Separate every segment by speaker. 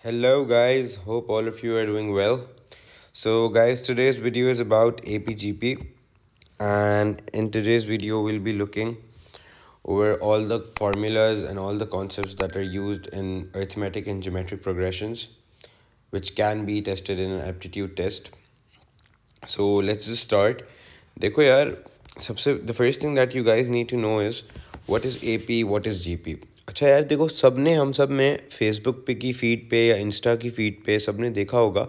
Speaker 1: Hello guys, hope all of you are doing well. So guys, today's video is about APGP, and in today's video we'll be looking over all the formulas and all the concepts that are used in arithmetic and geometric progressions which can be tested in an aptitude test. So let's just start. देखो यार, सबसे the first thing that you guys need to know is what is AP, what is GP. अच्छा यार देखो, हम सब में Facebook पे की फीड पे या इंस्टा की फीड पे सब ने देखा होगा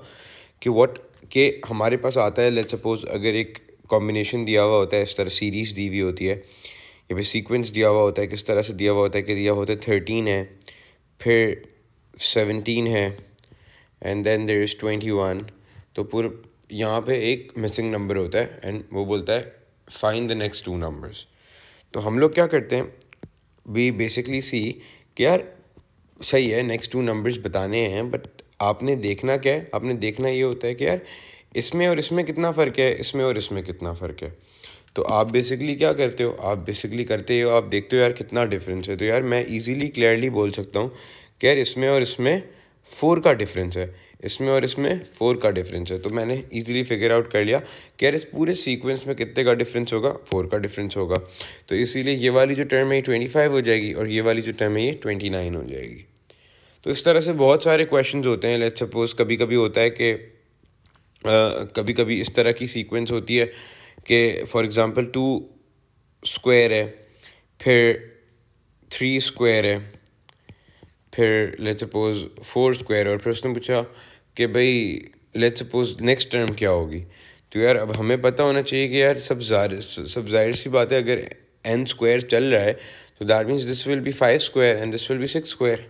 Speaker 1: कि हमारे पास आता है, लेट्स सपोज अगर एक कॉम्बिनेशन दिया हुआ होता है, इस तरह सीरीज दी हुई होती है या फिर सीक्वेंस दिया हुआ होता है, किस तरह से दिया हुआ होता है कि दिया होता है 13 है, फिर 17 है, एंड देन देयर इज़ 21. तो पूरा यहाँ पे एक मिसिंग नंबर होता है एंड वो बोलता है find the next two numbers. तो हम लोग क्या करते हैं, वी बेसिकली सी कि यार सही है, नेक्स्ट टू नंबर्स बताने हैं, बट आपने देखना क्या है, आपने देखना ये होता है कि यार इसमें और इसमें कितना फ़र्क है, इसमें और इसमें कितना फ़र्क है. तो आप बेसिकली क्या करते हो, आप बेसिकली करते हो, आप देखते हो यार कितना डिफरेंस है. तो यार मैं इजीली क्लियरली बोल सकता हूँ कि यार इसमें और इसमें 4 का डिफरेंस है, इसमें और इसमें 4 का डिफरेंस है. तो मैंने इजीली फिगर आउट कर लिया कि यार इस पूरे सीक्वेंस में कितने का डिफरेंस होगा, 4 का डिफरेंस होगा. तो इसीलिए ये वाली जो टर्म है ये 25 हो जाएगी और ये वाली जो टर्म है ये 29 हो जाएगी. तो इस तरह से बहुत सारे क्वेश्चंस होते हैं. लेट्स सपोज कभी कभी होता है कि कभी कभी इस तरह की सीक्वेंस होती है कि फॉर एग्ज़ाम्पल 2 स्क्वायर है, फिर 3 स्क्वायर है, फिर लेट्स सपोज 4 स्क्वायर, और फिर उसने पूछा कि भाई लेट्स सपोज नेक्स्ट टर्म क्या होगी. तो यार अब हमें पता होना चाहिए कि यार सब जाहिर सी बात है, अगर n स्क्वायर चल रहा है तो that means this will be 5 square and this will be 6 square.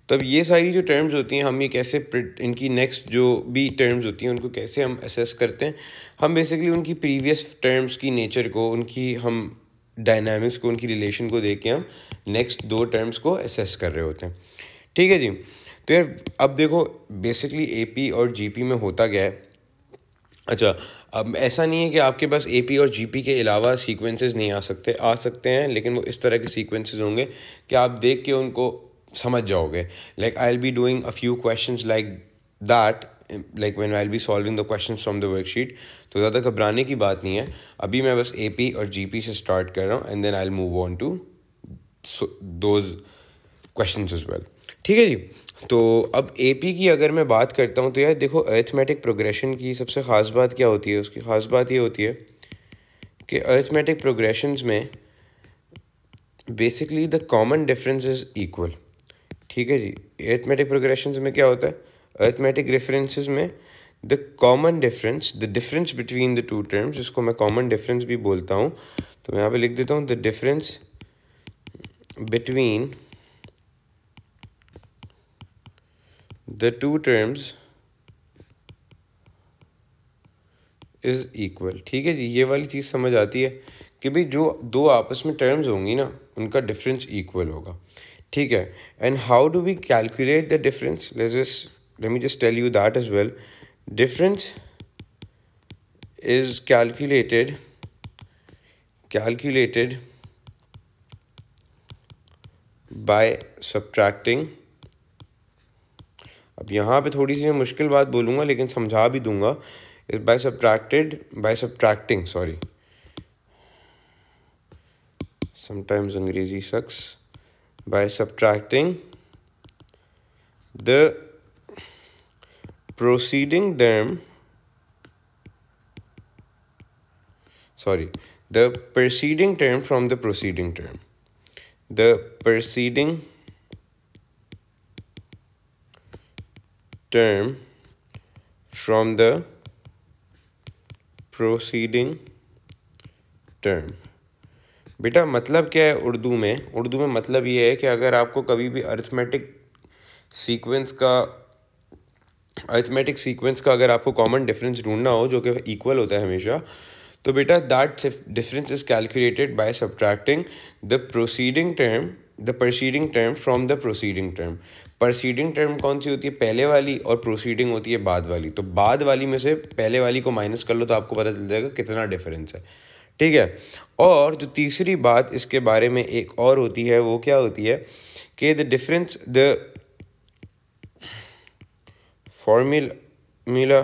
Speaker 1: तो अब ये सारी जो टर्म्स होती हैं, हम ये कैसे इनकी नेक्स्ट जो भी टर्म्स होती हैं उनको कैसे हम असेस करते हैं. हम बेसिकली उनकी प्रीवियस टर्म्स की नेचर को, उनकी हम डायनामिक्स को, उनकी रिलेशन को देख के हम नेक्स्ट दो टर्म्स को असेस कर रहे होते हैं. ठीक है जी. तो यार अब देखो बेसिकली एपी और जीपी में होता क्या है. अच्छा, अब ऐसा नहीं है कि आपके पास एपी और जीपी के अलावा सीक्वेंसेस नहीं आ सकते हैं, लेकिन वो इस तरह के सीक्वेंसेस होंगे कि आप देख के उनको समझ जाओगे. Like I will be doing a few questions like that, like when I will be solving the questions from the worksheet. तो ज़्यादा घबराने की बात नहीं है. अभी मैं बस एपी और जीपी से स्टार्ट कर रहा हूँ and then I will move on to those questions as well. ठीक है जी. तो अब एपी की अगर मैं बात करता हूँ तो यार देखो, अरिथमेटिक प्रोग्रेशन की सबसे ख़ास बात क्या होती है, उसकी ख़ास बात ये होती है कि अरिथमेटिक प्रोग्रेशंस में basically the common difference is equal. ठीक है जी. अरिथमेटिक प्रोग्रेशंस में क्या होता है, अरिथमेटिक डिफरेंसेस में the common difference, the difference between the two terms, जिसको मैं कॉमन डिफरेंस भी बोलता हूँ. तो मैं यहाँ पे लिख देता हूँ the difference between the two terms is equal. ठीक है जी. ये वाली चीज़ समझ आती है कि भाई जो दो आपस में टर्म्स होंगी ना, उनका डिफरेंस इक्वल होगा. ठीक है. And how do we calculate the difference, let me just tell you that as well. Difference is calculated by subtracting. अब यहाँ पे थोड़ी सी मैं मुश्किल बात बोलूँगा लेकिन समझा भी दूंगा. बाय सब्ट्रैक्टिंग, सॉरी, समटाइम्स अंग्रेजी sucks. By subtracting the proceeding term, sorry, the preceding term from the proceeding term. The preceding term from the proceeding term. बेटा मतलब क्या है उर्दू में मतलब ये है कि अगर आपको कभी भी अरिथमेटिक सीक्वेंस का अगर आपको कॉमन डिफरेंस ढूंढना हो जो कि इक्वल होता है हमेशा, तो बेटा that difference is calculated by subtracting the proceeding term from the proceeding term. Proceeding term कौन सी होती है, पहले वाली, और प्रोसीडिंग होती है बाद वाली. तो बाद वाली में से पहले वाली को माइनस कर लो तो आपको पता चल जाएगा कितना डिफरेंस है. ठीक है. और जो तीसरी बात इसके बारे में एक और होती है, वो क्या होती है कि the formula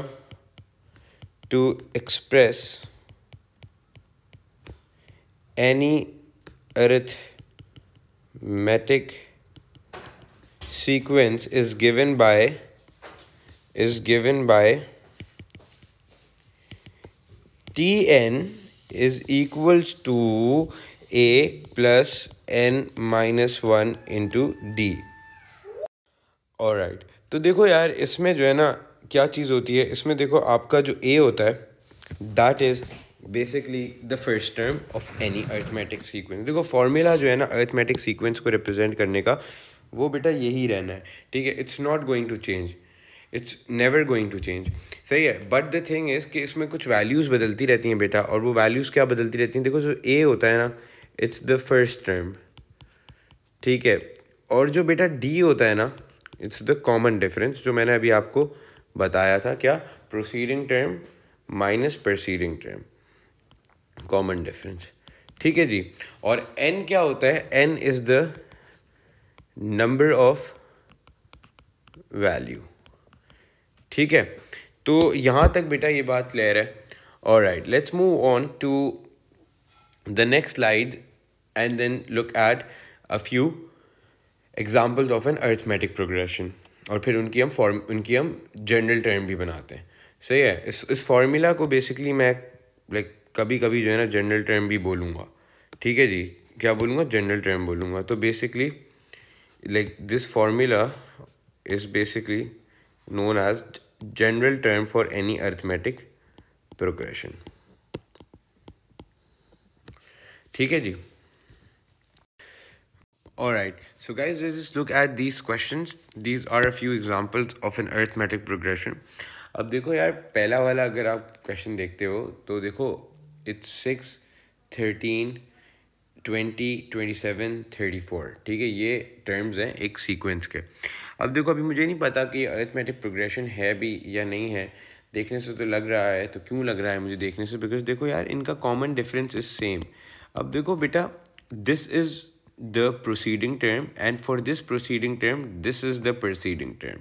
Speaker 1: to express any arithmetic sequence is given by Tn is equals to a plus n minus 1 into d. Alright, तो देखो यार इसमें जो है ना क्या चीज़ होती है, इसमें देखो आपका जो a होता है that is basically the first term of any arithmetic sequence. देखो फॉर्मूला जो है ना अरिथमेटिक सीक्वेंस को रिप्रेजेंट करने का वो बेटा यही रहना है, ठीक है. It's not going to change, it's never going to change, सही है. बट द थिंग इज़ कि इसमें कुछ वैल्यूज़ बदलती रहती हैं बेटा, और वो वैल्यूज़ क्या बदलती रहती हैं. देखो जो a होता है ना इट्स द फर्स्ट टर्म, ठीक है. और जो बेटा d होता है ना इट्स द कॉमन डिफरेंस, जो मैंने अभी आपको बताया था, क्या, proceeding term minus preceding term, common difference, ठीक है जी. और n क्या होता है, n is the number of value, ठीक है. तो यहाँ तक बेटा ये बात क्लियर है. Alright, let's move on to the next slide and then look at a few examples of an arithmetic progression, और फिर उनकी हम जनरल टर्म भी बनाते हैं, सही है. इस फॉर्मूला को बेसिकली मैं कभी कभी जो है ना जनरल टर्म भी बोलूँगा, ठीक है जी. क्या बोलूँगा, जनरल टर्म बोलूँगा. तो basically this formula is basically known as general term for any arithmetic progression, ठीक है जी. Alright, so guys, let's just look at these questions. These are a few examples of an arithmetic progression. अब देखो यार पहला वाला अगर आप question देखते हो तो देखो it's 6, 13, 20, 27, 34, ठीक है. ये टर्म्स हैं एक सीक्वेंस के. अब देखो अभी मुझे नहीं पता कि अरिथमेटिक प्रोग्रेशन है भी या नहीं है, देखने से तो लग रहा है. तो क्यों लग रहा है मुझे देखने से, बिकॉज देखो यार इनका कॉमन डिफरेंस इज सेम. अब देखो बेटा this is the proceeding term and for this proceeding term this is the proceeding term.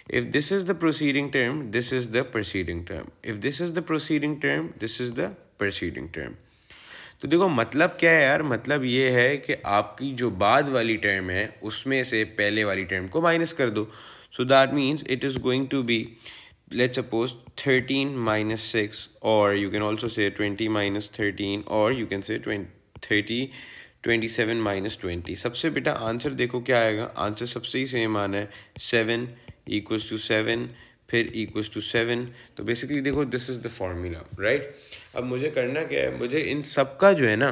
Speaker 1: If this is the proceeding term, this is the preceding term. If this is the proceeding term, this is the preceding term. तो देखो मतलब क्या है यार, मतलब ये है कि आपकी जो बाद वाली टर्म है उसमें से पहले वाली टर्म को माइनस कर दो. So that means it is going to be, let's suppose 13 minus 6, or you can also say 20 minus 13, or you can say 27 minus 20. सबसे बेटा आंसर देखो क्या आएगा, आंसर सबसे ही सेम आना है, 7 equals to 7, फिर equals to 7. तो बेसिकली देखो this is the formula, right. अब मुझे करना क्या है, मुझे इन सब का जो है ना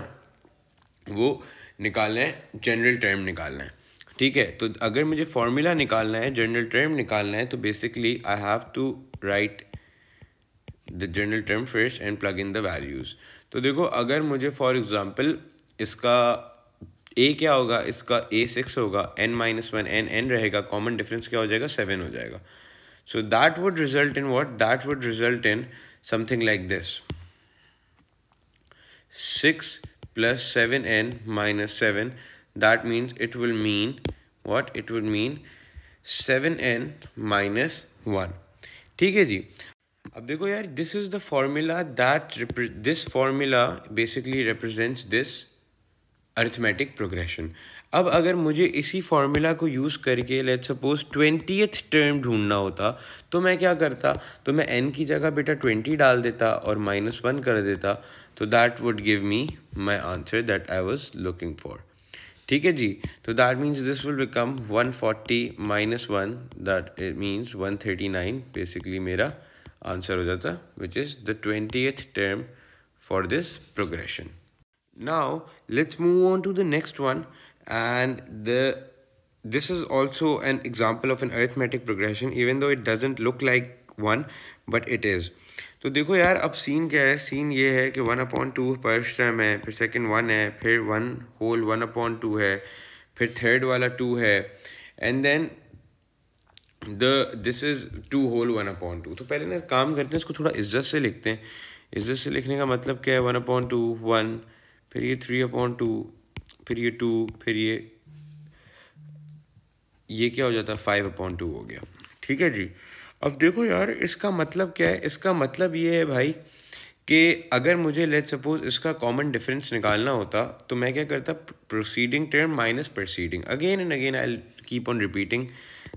Speaker 1: वो निकालना है, जनरल टर्म निकालना है, ठीक है. तो अगर मुझे फॉर्मूला निकालना है, जनरल टर्म निकालना है, तो basically I have to write the general term first and plug in the values. तो देखो अगर मुझे फॉर एग्जांपल इसका a क्या होगा, इसका a 6 होगा, n minus 1 n रहेगा, कॉमन डिफरेंस क्या हो जाएगा, 7 हो जाएगा. So that would result in what, that would result in something like this, 6 plus 7n minus 7. That means it will mean what, it will mean 7n minus 1, ठीक है जी. अब देखो यार this is the formula that this formula basically represents this arithmetic progression. अब अगर मुझे इसी formula को यूज़ करके लेट्स सपोज 20th टर्म ढूंढना होता तो मैं क्या करता, तो मैं n की जगह बेटा 20 डाल देता और -1 कर देता. तो that would give me my answer that I was looking for, ठीक है जी. तो that means this will become 140 minus 1, that it means 139. Basically मेरा आंसर हो जाता which is the 20th term for this progression. Now let's move on to the next one, and this is also an example of an arithmetic progression, even though it doesn't look like one, but it is. तो देखो यार अब scene क्या है, scene ये है कि 1/2 first term है, फिर सेकंड 1 है, फिर 1 whole 1/2 है, फिर थर्ड वाला 2 है, and then this is 2 whole 1/2. तो पहले ना काम करते हैं, इसको थोड़ा इज्जत से लिखते हैं. इज्जत से लिखने का मतलब क्या है, 1/2 1, फिर ये 3/2, फिर ये 2, फिर ये क्या हो जाता है, 5/2 हो गया, ठीक है जी. अब देखो यार, इसका मतलब क्या है? इसका मतलब ये है भाई कि अगर मुझे लेट्स सपोज इसका कॉमन डिफरेंस निकालना होता तो मैं क्या करता, proceeding term minus proceeding, again and again I keep on repeating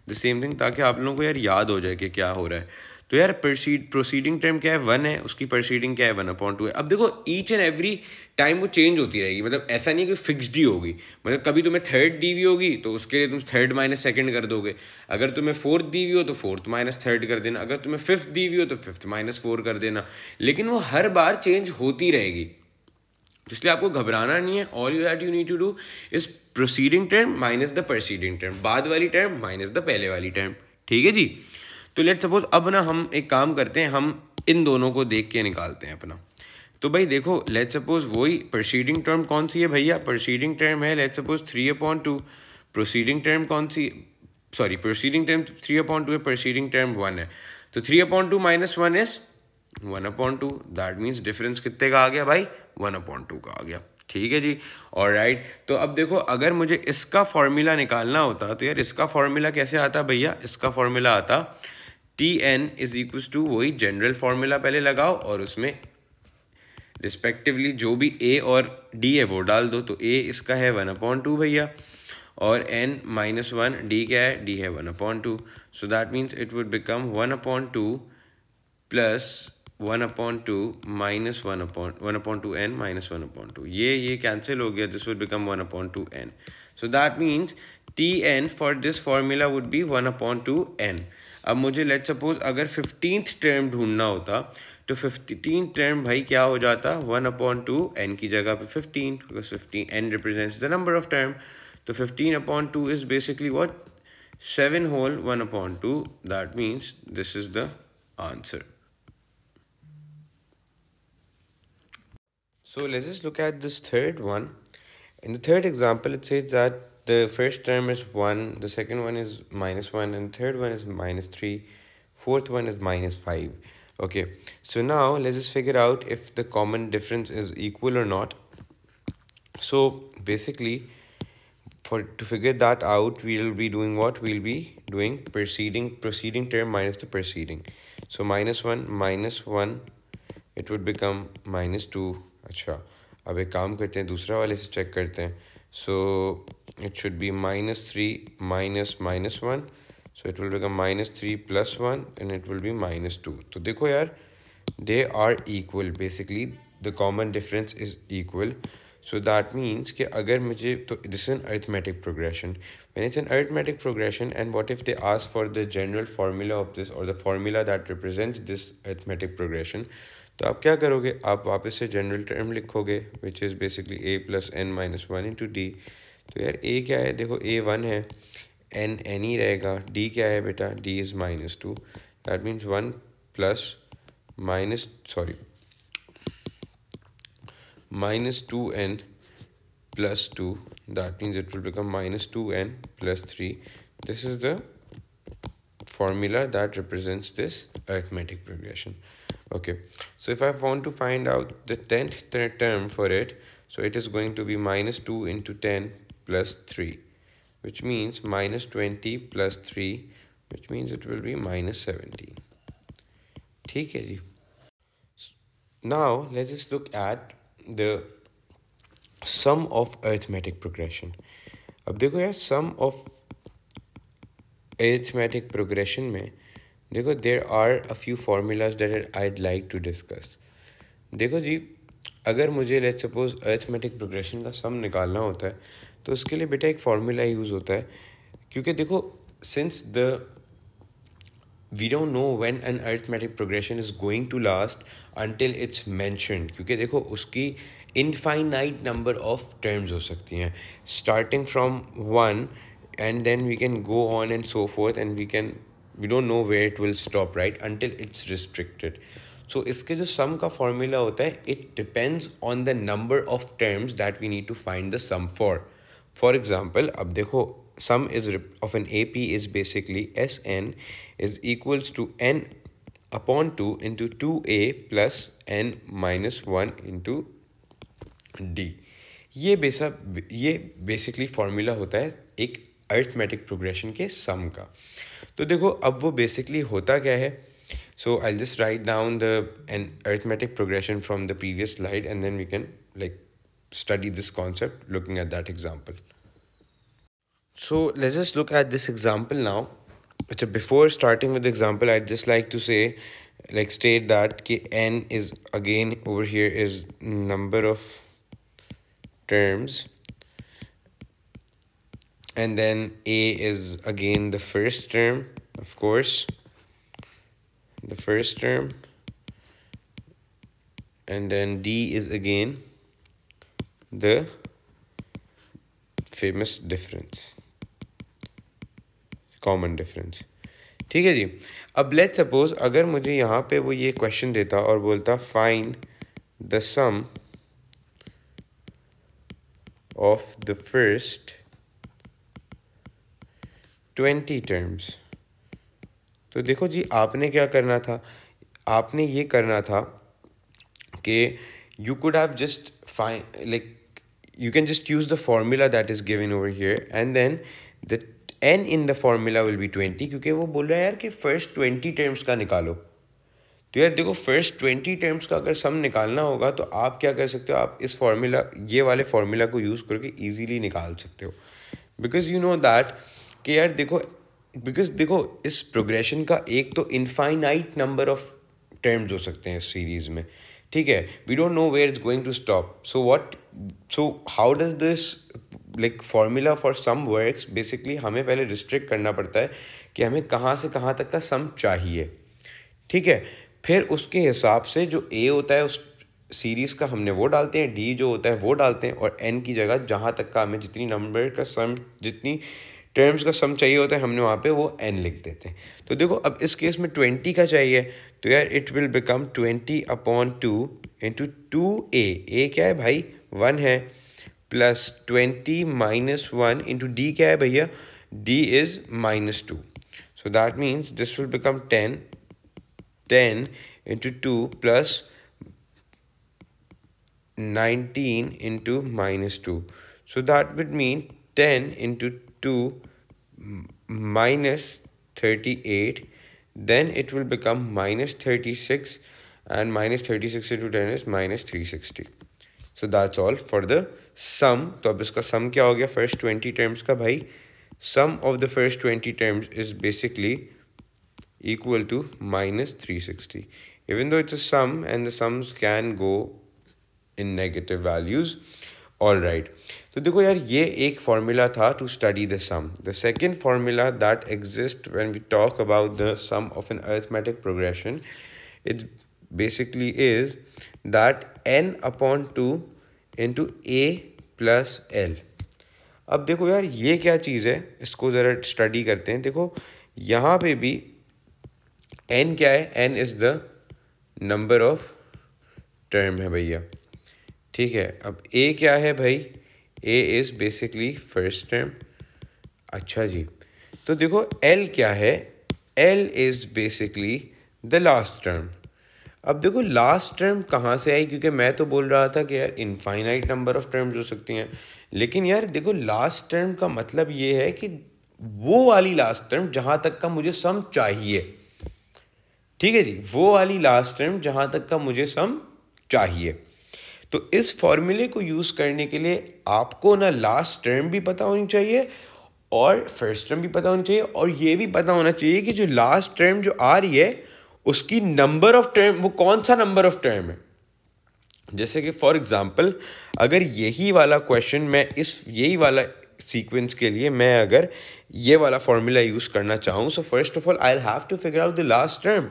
Speaker 1: the same thing, ताकि आप लोगों को यार याद हो जाए कि क्या हो रहा है। तो यार प्रोसीडिंग टर्म क्या है, 1 है, उसकी प्रोसीडिंग क्या है, 1/2 है। अब देखो ईच एंड एवरी टाइम वो चेंज होती रहेगी, मतलब ऐसा नहीं कि फिक्स्ड ही होगी। मतलब कभी तुम्हें थर्ड दी हुई होगी तो उसके लिए तुम थर्ड माइनस सेकंड कर दोगे, अगर तुम्हें फोर्थ दी हुई हो तो फोर्थ माइनस थर्ड कर देना, अगर तुम्हें फिफ्थ दी हुई हो तो फिफ्थ माइनस 4 कर देना, लेकिन वो हर बार चेंज होती रहेगी। तो इसलिए आपको घबराना नहीं है। All you that you need to do is proceeding term minus the proceeding term, बाद वाली टर्म माइनस द पहले वाली टर्म। ठीक है जी। तो लेट्स सपोज अब ना हम एक काम करते हैं, हम इन दोनों को देख के निकालते हैं अपना। तो भाई देखो, लेट्स सपोज वही प्रोसीडिंग टर्म कौन सी है भैया, प्रोसीडिंग टर्म है लेट्स सपोज 3/2। प्रोसीडिंग टर्म कौन सी, सॉरी प्रोसीडिंग टर्म 3/2 है, प्रोसीडिंग टर्म 1 है। तो 3/2 minus 1 is 1/2, that means difference कितने का आ गया भाई, 1/2 का आ गया। ठीक है जी। और राइट, तो अब देखो अगर मुझे इसका फॉर्मूला निकालना होता तो यार इसका फॉर्मूला कैसे आता भैया, इसका फॉर्मूला आता Tn इज इक्वल्स टू, वही जनरल फॉर्मूला पहले लगाओ और उसमें रिस्पेक्टिवली जो भी a और d है वो डाल दो। तो a इसका है 1/2 भैया, और n-1 d क्या है, d है 1/2। सो that means it would become 1/2 plus 1/2 minus 1/2 n minus 1/2, ये कैंसिल हो गया, this would become 1/2 n। So that means Tn for this formula would be 1/2 n। अब मुझे लेट सपोज अगर 15th टर्म ढूंढना होता तो 15th टर्म भाई क्या हो जाता, 1/2 n की जगह पे 15, because 15 n represents the number of term. तो 15/2 is basically what, 7 whole 1/2, that means this is the answer. So let's just look at this third one. In the third example, it says that the first term is 1, the second one is -1, and the third one is -3, fourth one is -5. Okay, so now let's just figure out if the common difference is equal or not. So basically, to figure that out, we'll be doing what? We'll be doing proceeding term minus the preceding. So -1, it would become -2. अच्छा, अब एक काम करते हैं, दूसरा वाले से check करते हैं। So it should be -3 minus -1, so it will become -3 + 1 and it will be -2। तो देखो यार, they are equal, basically the common difference is equal. So that means कि अगर मुझे, तो this is an arithmetic progression, when it's an arithmetic progression and what if they ask for the general formula of this और the formula that represents this arithmetic progression, तो आप क्या करोगे, आप वापस से जनरल टर्म लिखोगे which is basically a + n-1 into D. तो यार a क्या है, देखो a 1 है, n ही रहेगा, d क्या है बेटा, d is -2, that means 1 plus -2n + 2, that means it will become -2n + 3। This is the formula that represents this arithmetic progression. Okay, so if I want to find out the 10th term for it, so it is going to be -2 into 10 plus 3, which means -20 plus 3, which means it will be -17. ठीक है जी। Now let's just look at the sum of arithmetic progression. अब देखो यार, sum of arithmetic progression में देखो, there are a few formulas that I'd like to discuss. देखो जी, अगर मुझे लेट्स सपोज अरिथमेटिक प्रोग्रेशन का सम निकालना होता है तो उसके लिए बेटा एक फार्मूला यूज़ होता है, क्योंकि देखो since the we don't know when an arithmetic progression is going to last until it's mentioned, क्योंकि देखो उसकी इनफाइनाइट नंबर ऑफ टर्म्स हो सकती हैं starting from 1 and then we can go on and so forth, and we don't know where it will stop, right, until it's restricted. So इसके जो sum का formula होता है, it depends on the number of terms that we need to find the sum for. For example, अब देखो sum is of an AP is basically Sn is equals to n/2 into 2a plus n-1 into d। ये basically formula होता है एक arithmetic progression के sum का। तो देखो अब वो बेसिकली होता क्या है, so I'll just write down an arithmetic progression from the previous slide and then we can like study this concept looking at that example. So let's just look at this example now. So before starting with the example, I'd just like to say, like state that n is again over here is number of terms, and then a is again the first term, of course, the first term, and then d is again the famous difference, common difference. ठीक है जी। अब let's suppose अगर मुझे यहाँ पे वो ये question देता और बोलता find the sum of the first 20 terms, तो देखो जी आपने क्या करना था, आपने ये करना था कि you could have just find like you can just use the formula that is given over here and then the n in the formula will be 20, क्योंकि वो बोल रहा है यार कि फर्स्ट 20 टर्म्स का निकालो। तो यार देखो फर्स्ट 20 टर्म्स का अगर सम निकालना होगा तो आप क्या कर सकते हो, आप इस फार्मूला ये वाले फार्मूला को यूज़ करके इजीली निकाल सकते हो, बिकॉज यू नो दैट कि यार देखो बिकॉज देखो इस प्रोग्रेशन का एक तो इनफाइनाइट नंबर ऑफ टर्म्स हो सकते हैं इस सीरीज़ में, ठीक है। We don't know where it's going to stop, so how does this like formula for sum works, basically हमें पहले रिस्ट्रिक्ट करना पड़ता है कि हमें कहाँ से कहाँ तक का सम चाहिए, ठीक है। फिर उसके हिसाब से जो ए होता है उस सीरीज़ का हमने वो डालते हैं, डी जो होता है वो डालते हैं, और एन की जगह जहाँ तक का हमें जितनी नंबर का सम, जितनी टर्म्स का सम चाहिए होता है हमने वहाँ पे वो n लिख देते हैं। तो देखो अब इस केस में 20 का चाहिए, तो यार it will become 20/2 into 2a क्या है भाई 1 है, प्लस 20 - 1 इंटू डी क्या है भैया, d is -2, so that means this will become 10 into 2 plus 19 into -2, so that would mean 10 into 2 minus 38, then it will become minus 36, and minus 36 into 10 is minus 360. So that's all for the sum. तो अब इसका sum क्या हो गया first 20 terms का भाई, sum of the first 20 terms is basically equal to minus 360, even though it's a sum and the sums can go in negative values. All right, तो देखो यार ये एक formula था to study the sum. The second formula that exists when we talk about the sum of an arithmetic progression, it basically is that n/2 into a plus l. अब देखो यार ये क्या चीज़ है, इसको ज़रा स्टडी करते हैं। देखो यहाँ पे भी n क्या है, n is the number of term है भैया, ठीक है। अब a क्या है भाई, a is basically first term. अच्छा जी, तो देखो l क्या है, l is basically the last term. अब देखो लास्ट टर्म कहाँ से आई, क्योंकि मैं तो बोल रहा था कि यार इनफाइनाइट नंबर ऑफ टर्म्स हो सकती हैं, लेकिन यार देखो लास्ट टर्म का मतलब ये है कि वो वाली लास्ट टर्म जहाँ तक का मुझे सम चाहिए, ठीक है जी, वो वाली लास्ट टर्म जहाँ तक का मुझे सम चाहिए। तो इस फॉर्मूले को यूज़ करने के लिए आपको ना लास्ट टर्म भी पता होनी चाहिए और फर्स्ट टर्म भी पता होनी चाहिए, और ये भी पता होना चाहिए कि जो लास्ट टर्म जो आ रही है उसकी नंबर ऑफ टर्म वो कौन सा नंबर ऑफ टर्म है। जैसे कि फॉर एग्जांपल अगर यही वाला क्वेश्चन मैं यही वाला सीक्वेंस के लिए मैं अगर ये वाला फॉर्मूला यूज़ करना चाहूँ, so first of all I will have to figure out the last term.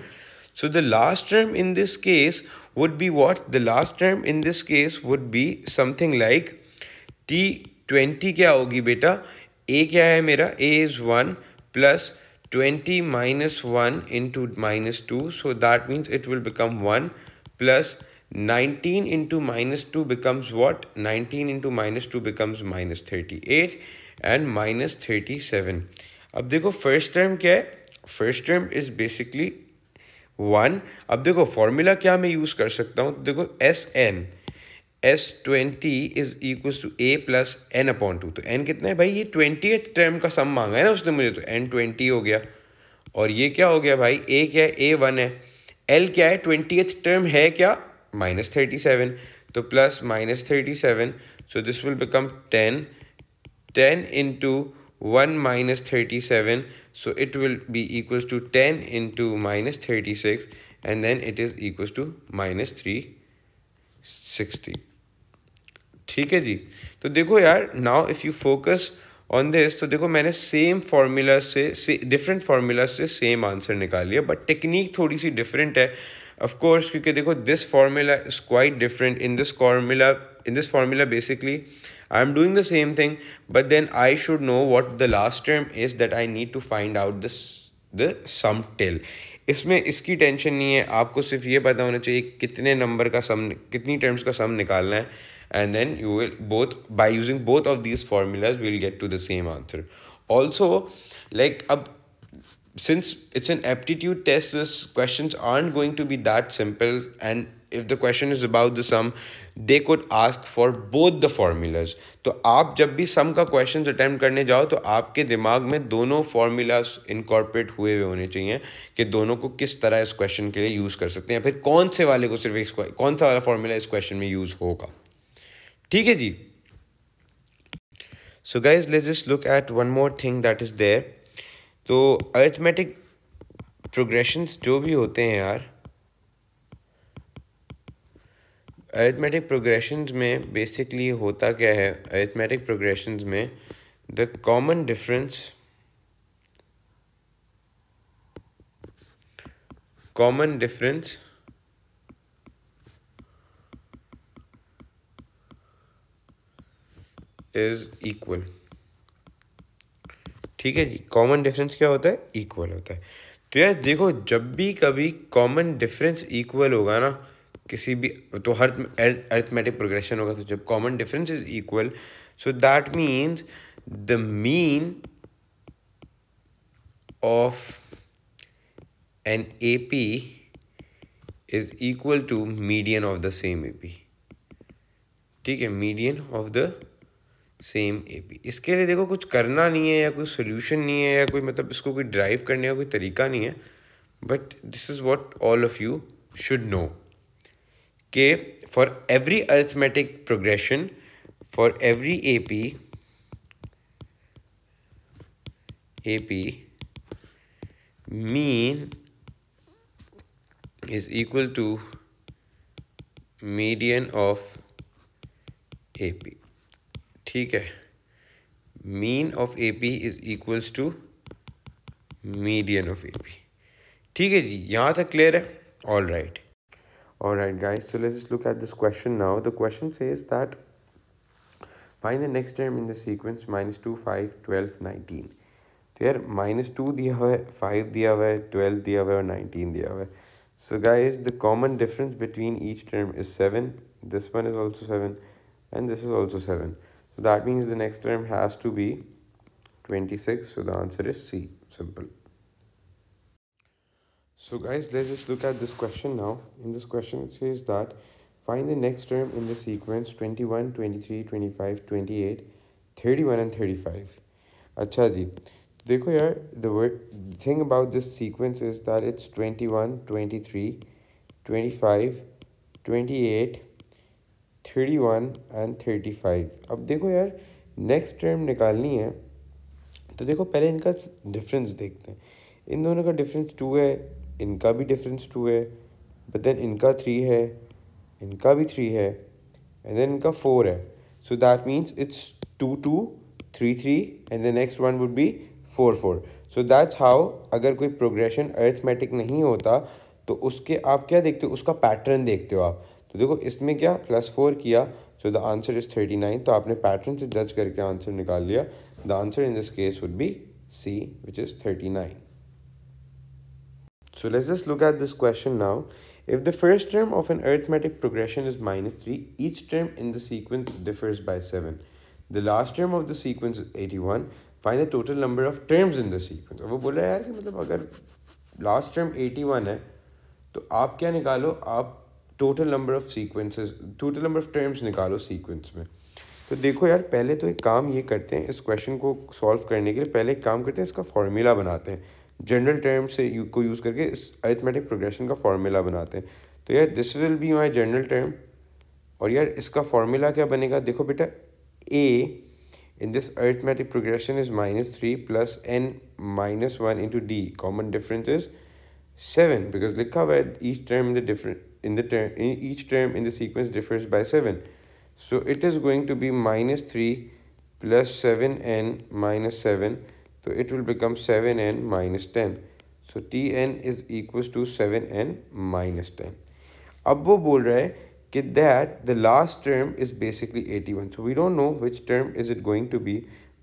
Speaker 1: So the last term in this case would be what? The last term in this case would be something like t20 क्या होगी बेटा, a क्या है मेरा, a is 1 plus 20 minus 1 into -2, so that means it will become 1 plus 19 into -2 becomes what? 19 into -2 becomes -38 and -37. अब देखो first term क्या है, first term is basically 1. अब देखो फॉर्मूला क्या मैं यूज़ कर सकता हूँ, देखो S N S20 is equal to A plus N upon 2। तो N कितना है भाई, ये 20th टर्म का सम मांगा है ना उसने मुझे, तो N20 हो गया। और ये क्या हो गया भाई, A क्या है, A1 है। L क्या है, 20th टर्म है क्या, -37। तो plus -37, so this will become 10। 10 into 1 minus 37, so it will be equals to 10 into minus 36, and then it is equals to minus 360। ठीक है जी। तो देखो यार, now if you focus on this, तो देखो मैंने सेम फार्मूला से डिफरेंट फार्मूला से सेम आंसर निकाल लिया, बट टेक्निक थोड़ी सी डिफरेंट है ऑफ कोर्स, क्योंकि देखो this formula is quite different. In this formula basically I am doing the same thing, but then I should know what the last term is that I need to find out the sum till। इसमें इसकी tension नहीं है, आपको सिर्फ ये पता होना चाहिए कितने नंबर का सम, कितनी टर्म्स का सम निकालना है, and then you will by using both of these formulas we will get to the same answer also। like अब since it's an aptitude test, these questions aren't going to be that simple, and if the question is about the sum, they could ask for both the formulas। तो आप जब भी सम का question attempt करने जाओ तो आपके दिमाग में दोनों फॉर्मूलाज इनकॉर्पोरेट हुए हुए होने चाहिए कि दोनों को किस तरह इस क्वेश्चन के लिए यूज़ कर सकते हैं, फिर कौन से वाले को सिर्फ कौन सा वाला फॉर्मूला इस क्वेश्चन में यूज़ होगा। ठीक है जी। So guys let's just look at one more thing that is there. तो अरिथमेटिक प्रोग्रेशंस जो भी होते हैं यार, अरिथमेटिक प्रोग्रेशंस में बेसिकली होता क्या है, अरिथमेटिक प्रोग्रेशंस में the common difference is equal. ठीक है जी, कॉमन डिफरेंस क्या होता है, इक्वल होता है। तो यार देखो, जब भी कभी कॉमन डिफरेंस इक्वल होगा ना किसी भी, तो हर अरिथमेटिक प्रोग्रेशन होगा, तो जब common difference is equal, so that means the mean of an AP is equal to median of the same AP। ठीक है, median of the same AP। इसके लिए देखो कुछ करना नहीं है, या कोई सोल्यूशन नहीं है, या कोई मतलब इसको कोई ड्राइव करने का कोई तरीका नहीं है, but this is what all of you should know कि for every arithmetic progression, for every AP mean is equal to median of AP। ठीक है, mean of AP is equals to median of AP। ठीक है जी, यहाँ तक clear है? All right guys, so let's just look at this question now। The question says that find the next term in the sequence -2, 5, 12, 19। तो यार -2 दिया हुआ है, 5 दिया हुआ है, 12 दिया हुआ है और 19 दिया हुआ है। So guys, the common difference between each term is 7, this one is also 7, and this is also 7। So that means the next term has to be 26, so the answer is C, simple। So guys, let's just look at this question now। In this question it says that find the next term in the sequence 21, 23, 25, 28, 31 and 35। अच्छा जी, देखो यार, the thing about this sequence is that it's 21, 23, 25, 28, 31 and 35। अब देखो यार, next term निकालनी है, तो देखो पहले इनका डिफरेंस देखते हैं। इन दोनों का डिफरेंस 2 है, इनका भी डिफरेंस 2 है, बट देन इनका 3 है, इनका भी 3 है, एंड देन इनका 4 है। So that means it's 2 2 3 3 and the next one would be 4 4। So that's how, अगर कोई प्रोग्रेशन अरिथमेटिक नहीं होता तो उसके आप क्या देखते हो, उसका पैटर्न देखते हो आप। तो देखो इसमें क्या +4 किया, सो द आंसर इज 39। तो आपने पैटर्न से जज करके आंसर निकाल लिया। The answer in this case would be C, which is 39। So let's just look at this question now। If the first term of an arithmetic progression is -3, each term in the sequence differs by 7। The last term of the sequence is 81। Find the total number of terms in the sequence। अब वो बोल रहा है यार कि मतलब अगर last term 81 है तो आप क्या निकालो, आप total number of sequences, total number of terms निकालो सीक्वेंस में। तो देखो यार, पहले तो एक काम ये करते हैं, इस क्वेश्चन को सॉल्व करने के लिए पहले एक काम करते हैं, इसका फॉर्मूला बनाते हैं। जनरल टर्म से को यूज़ करके इस अरिथमेटिक प्रोग्रेशन का फॉर्मूला बनाते हैं। तो यार this will be my general term, और यार इसका फॉर्मूला क्या बनेगा, देखो बेटा, ए in this arithmetic progression is -3 plus n -1 into d. Common difference is 7 because लिखा हुआ है each term in the different in the term in each term in the sequence differs by 7. So it is going to be -3 plus 7n minus 7. So it will become 7n minus 10. So tn is equals to 7n minus 10. अब वो बोल रहा है कि that the last term is basically 81. So we don't know which term is it going to be,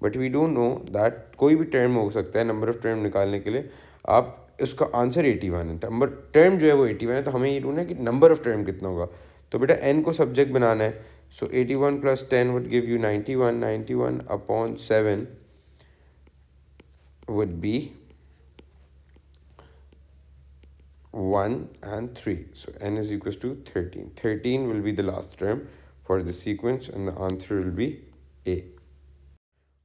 Speaker 1: but we don't know that कोई भी term हो सकता है number of term निकालने के लिए। आप उसका आंसर 81 है, नंबर टर्म जो है वो 81 है, तो हमें ये ढूंढना है कि नंबर ऑफ टर्म कितना होगा। तो बेटा n को सब्जेक्ट बनाना है, सो 81 plus 10 would give you 91, 91 upon 7 would be 1 and 3. So n is equals to 13. 13 will be the last term for the sequence and the answer will be A.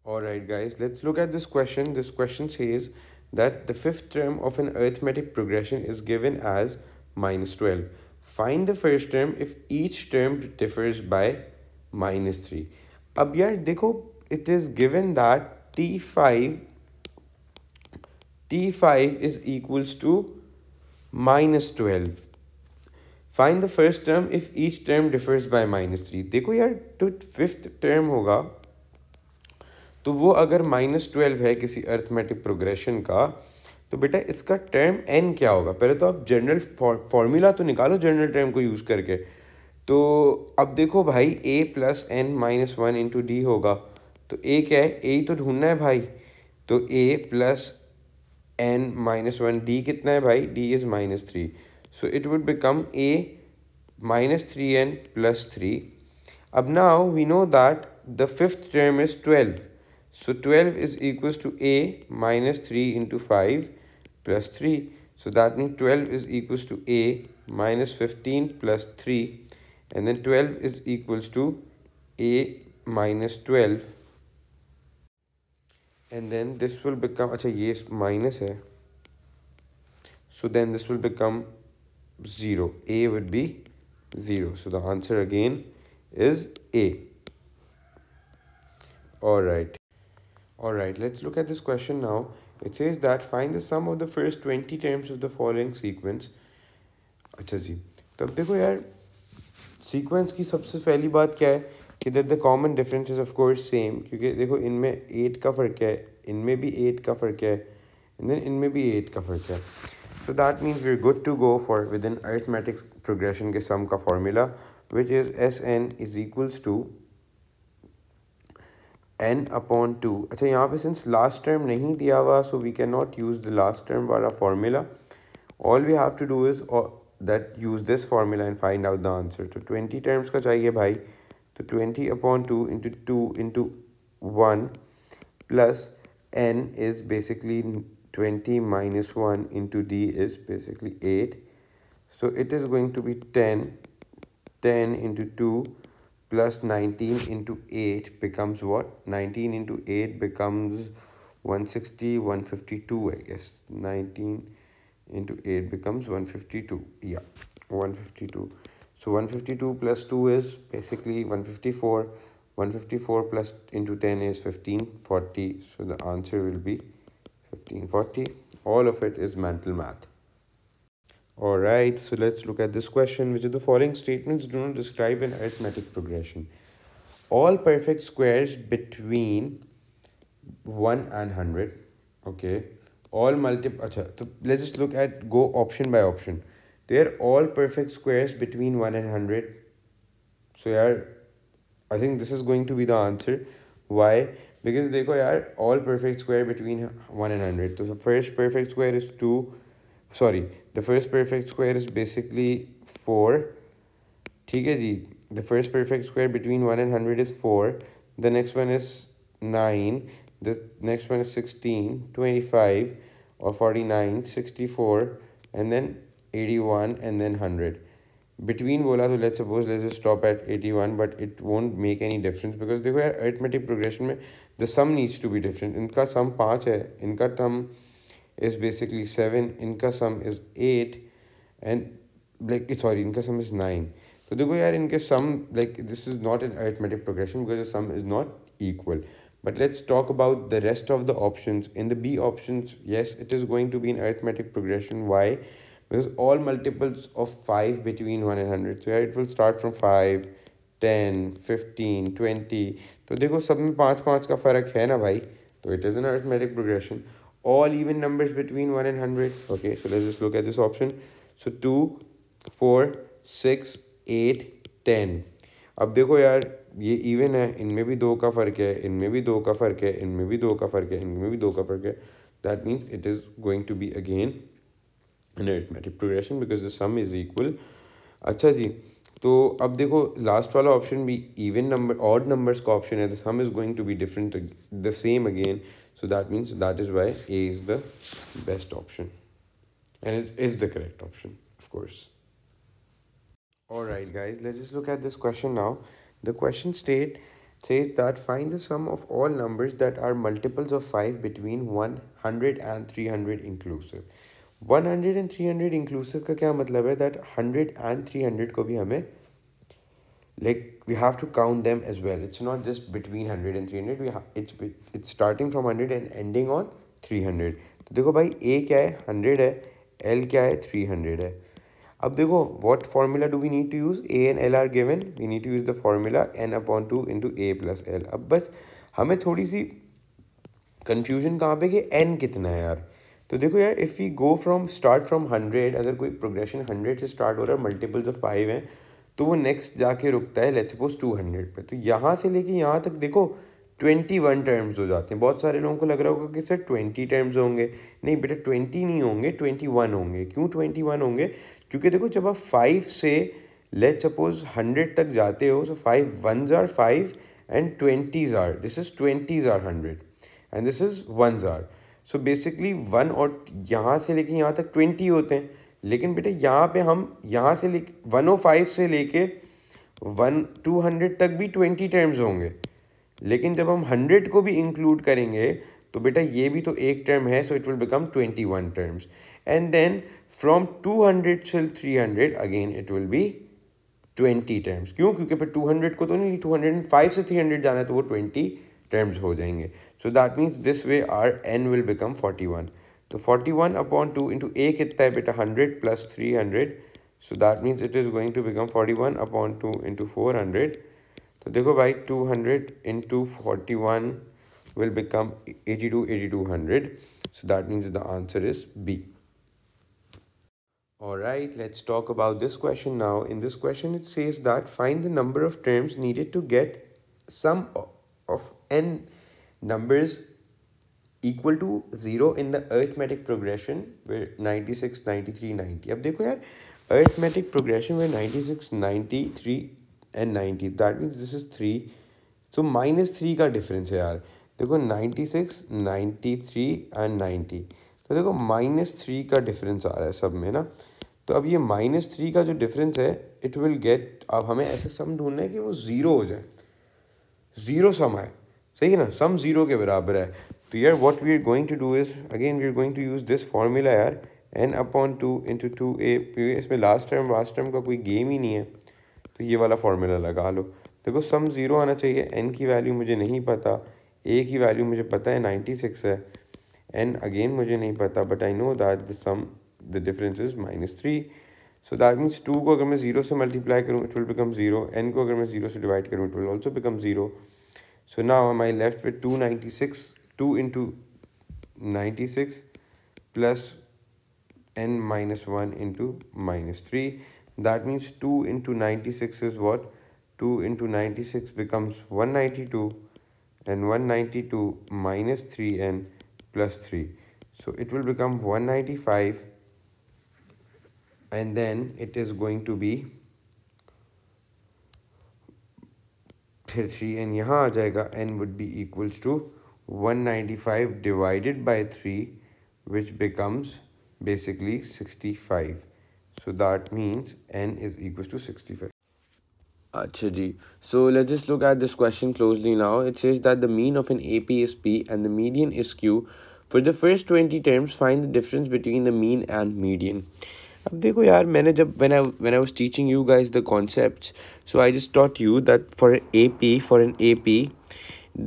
Speaker 1: Alright guys, let's look at this question. This question says that the fifth term of an arithmetic progression is given as -12. Find the first term if each term differs by -3. अब यार देखो, it is given that T5 is equals to -12. Find the first term if each term differs by -3. देखो यार, तो fifth term होगा तो वो अगर -12 है किसी अरिथमेटिक प्रोग्रेशन का, तो बेटा इसका टर्म n क्या होगा। पहले तो आप जनरल फॉर्मूला तो निकालो जनरल टर्म को यूज़ करके। तो अब देखो भाई, a plus n minus 1 into D होगा, तो a क्या है, a ही तो ढूंढना है भाई। तो a plus n minus 1, d कितना है भाई, d is -3. So it would become a -3n plus 3. अब now we know that the fifth term is 12. So 12 is equals to a minus 3 into 5 plus 3. So that means 12 is equals to a minus 15 plus 3. And then 12 is equals to a minus 12. And then this will become, अच्छा ये minus है. So then this will become 0. A would be 0. So the answer again is A. Alright, let's look at this question now. It says that find the sum of the first 20 terms of the following sequence. अच्छा जी, तो अब देखो यार, sequence की सबसे पहली बात क्या है कि that the common difference is of course same, क्योंकि देखो इनमें 8 का फ़र्क है, इनमें भी 8 का फ़र्क है, एंड देन इनमें भी 8 का फ़र्क है। So that means we are good to go for with in arithmetic progression के सम का formula, which is SN is equals to n upon 2. अच्छा, यहाँ पे सिंस लास्ट टर्म नहीं दिया हुआ, so we can not use the last term वाला formula. All we have to do is that use this formula and find out the answer. तो 20 terms का चाहिए भाई, तो 20 upon 2 into 2 into 1 plus n is basically 20 minus 1 into d is basically 8. So it is going to be 10 into 2 plus 19 into 8 becomes what? 19 into 8 becomes 160, 152, I guess. 19 into 8 becomes 152. Yeah, 152. So 152 plus 2 is basically 154. 154 plus into 10 is 1540. So the answer will be 1540. All of it is mental math. Alright, so let's look at this question. Which of the following statements do not describe an arithmetic progression? All perfect squares between 1 and 100. Okay. All Acha, so let's just look at, go option by option. They are all perfect squares between 1 and 100. So yeah, I think this is going to be the answer. Why? Because देखो यार, all perfect square between 1 and 100. So the first perfect square is 2. Sorry, the first perfect square is basically 4. ठीक है जी, the first perfect square between 1 and 100 is 4. The next one is 9. The next one is 16, 25 or 49, 64, and then 81, and then 100. between बोला तो let's suppose let's just stop at 81, but it won't make any difference because देखो यार arithmetic progression में the sum needs to be different. इनका sum 5 है, इनका sum is basically 7, इनका sum is 8 and like sorry इनका sum is 9. तो देखो यार इनके sum like this is not an arithmetic progression because the sum is not equal. But let's talk about the rest of the options. In the B options, yes, it is going to be an arithmetic progression. Why? Because all multiples of 5 between 1 and 100. So here it will start from 5, 10, 15, 20. तो देखो सब में 5 का फ़र्क है ना भाई. So it is an arithmetic progression. All even numbers between 1 and 100. Okay, so let's just look at this option. So 2, 4, 6, 8, 10. अब देखो यार ये इवन है, इनमें भी 2 का फ़र्क है, इनमें भी 2 का फ़र्क है, इनमें भी 2 का फ़र्क है, इनमें भी 2 का फ़र्क है. That means it is going to be again an arithmetic progression because the sum is equal. अच्छा जी, तो अब देखो लास्ट वाला ऑप्शन भी इवन नंबर ऑड नंबर्स का ऑप्शन है. The sum is going to be different the same again. So that means that is why A is the best option and it is the correct option, of course. Alright guys, let's just look at this question now. The question says that find the sum of all numbers that are multiples of 5 between 100 and 300 inclusive. 100 and 300 inclusive का क्या मतलब है? That 100 and 300 को भी हमें like we have to count them as well. It's not just between 100 and 300. It's starting from 100 and ending on 300. तो देखो भाई A क्या है? 100 है. L क्या है? 300 है. अब देखो what formula do we need to use? A and L are given. We need to use the formula n/2 into A plus L. अब बस हमें थोड़ी सी कंफ्यूजन कहाँ पे कि n कितना है यार. तो देखो यार if we go from start from 100, अगर कोई प्रोग्रेशन 100 से स्टार्ट हो रहा है, मल्टीपल्स ऑफ 5 हैं, तो वो नेक्स्ट जाके रुकता है लेट्स सपोज 200 पे. तो यहाँ से लेके यहाँ तक देखो 21 टर्म्स हो जाते हैं. बहुत सारे लोगों को लग रहा होगा कि सर 20 टर्म्स होंगे. नहीं बेटा 20 नहीं होंगे, 21 होंगे. क्यों 21 होंगे? क्योंकि देखो जब आप 5 से लेट्स सपोज 100 तक जाते हो, सो 5 1s are 5 and 20s are, this is 20s are 100 and this is 1s are. So basically 1 और यहाँ से लेके यहाँ तक 20 होते हैं. लेकिन बेटा यहाँ पे हम यहाँ से लेके 105 से लेके 200 तक भी 20 टर्म्स होंगे. लेकिन जब हम 100 को भी इंक्लूड करेंगे तो बेटा ये भी तो एक टर्म है. So it will become 21 terms. And then from 200 till 300 again it will be 20 terms. क्यों? क्योंकि फिर 200 को तो नहीं, 205 से 300 जाना है तो वो 20 टर्म्स हो जाएंगे. So that means this way our n will become 41. तो 41/2 इंटू ए कितना है बेटा? 100 plus 300. So that means it is going to become 41/2 into 400. तो देखो भाई 200 into 41 will become 8200. So that means the answer is B. Alright, let's talk about this question now. In this question it says that find the number of terms needed to get sum of n numbers equal to 0 in the arithmetic progression where 96, 93, 90. अब देखो यार arithmetic progression where 96, 93 and 90, that means this is 3. So -3 का difference है यार. देखो 96, 93 and 90. तो देखो -3 का डिफरेंस आ रहा है सब में ना. तो अब ये -3 का जो डिफरेंस है इट विल गेट, अब हमें ऐसे सम ढूंढना है कि वो ज़ीरो हो जाए, ज़ीरो सम आए. सही है ना, सम ज़ीरो के बराबर है. तो यार what we are going to do is again we are going to use this formula यार, n/2 इंटू 2a. इसमें लास्ट टर्म का कोई गेम ही नहीं है. तो ये वाला फार्मूला लगा लो. देखो सम ज़ीरो आना चाहिए. n की वैल्यू मुझे नहीं पता, a की वैल्यू मुझे पता है 96 है, n अगेन मुझे नहीं पता, but I know that the difference is -3. So that means 2 को अगर मैं 0 से मल्टीप्लाई करूँ इट विल बिकम 0, n को अगर मैं 0 से डिवाइड करूँ it will also become 0. So now am I left with 296, 2 into 96 plus n-1 into -3. That means 2 into 96 is what? 2 into 96 becomes 192, and 192 minus 3n plus 3. So it will become 195, and then it is going to be फिर 3n यहाँ आ जाएगा. n would be equals to 195 divided by 3, which becomes basically 65. So that means n is equals to 65.
Speaker 2: Acha ji. So let's just look at this question closely now. It says that the mean of an AP is P and the median is Q. For the first 20 terms, find the difference between the mean and median. अब देखो यार, मैंने जब when I was teaching you guys the concepts, so I just taught you that for an AP,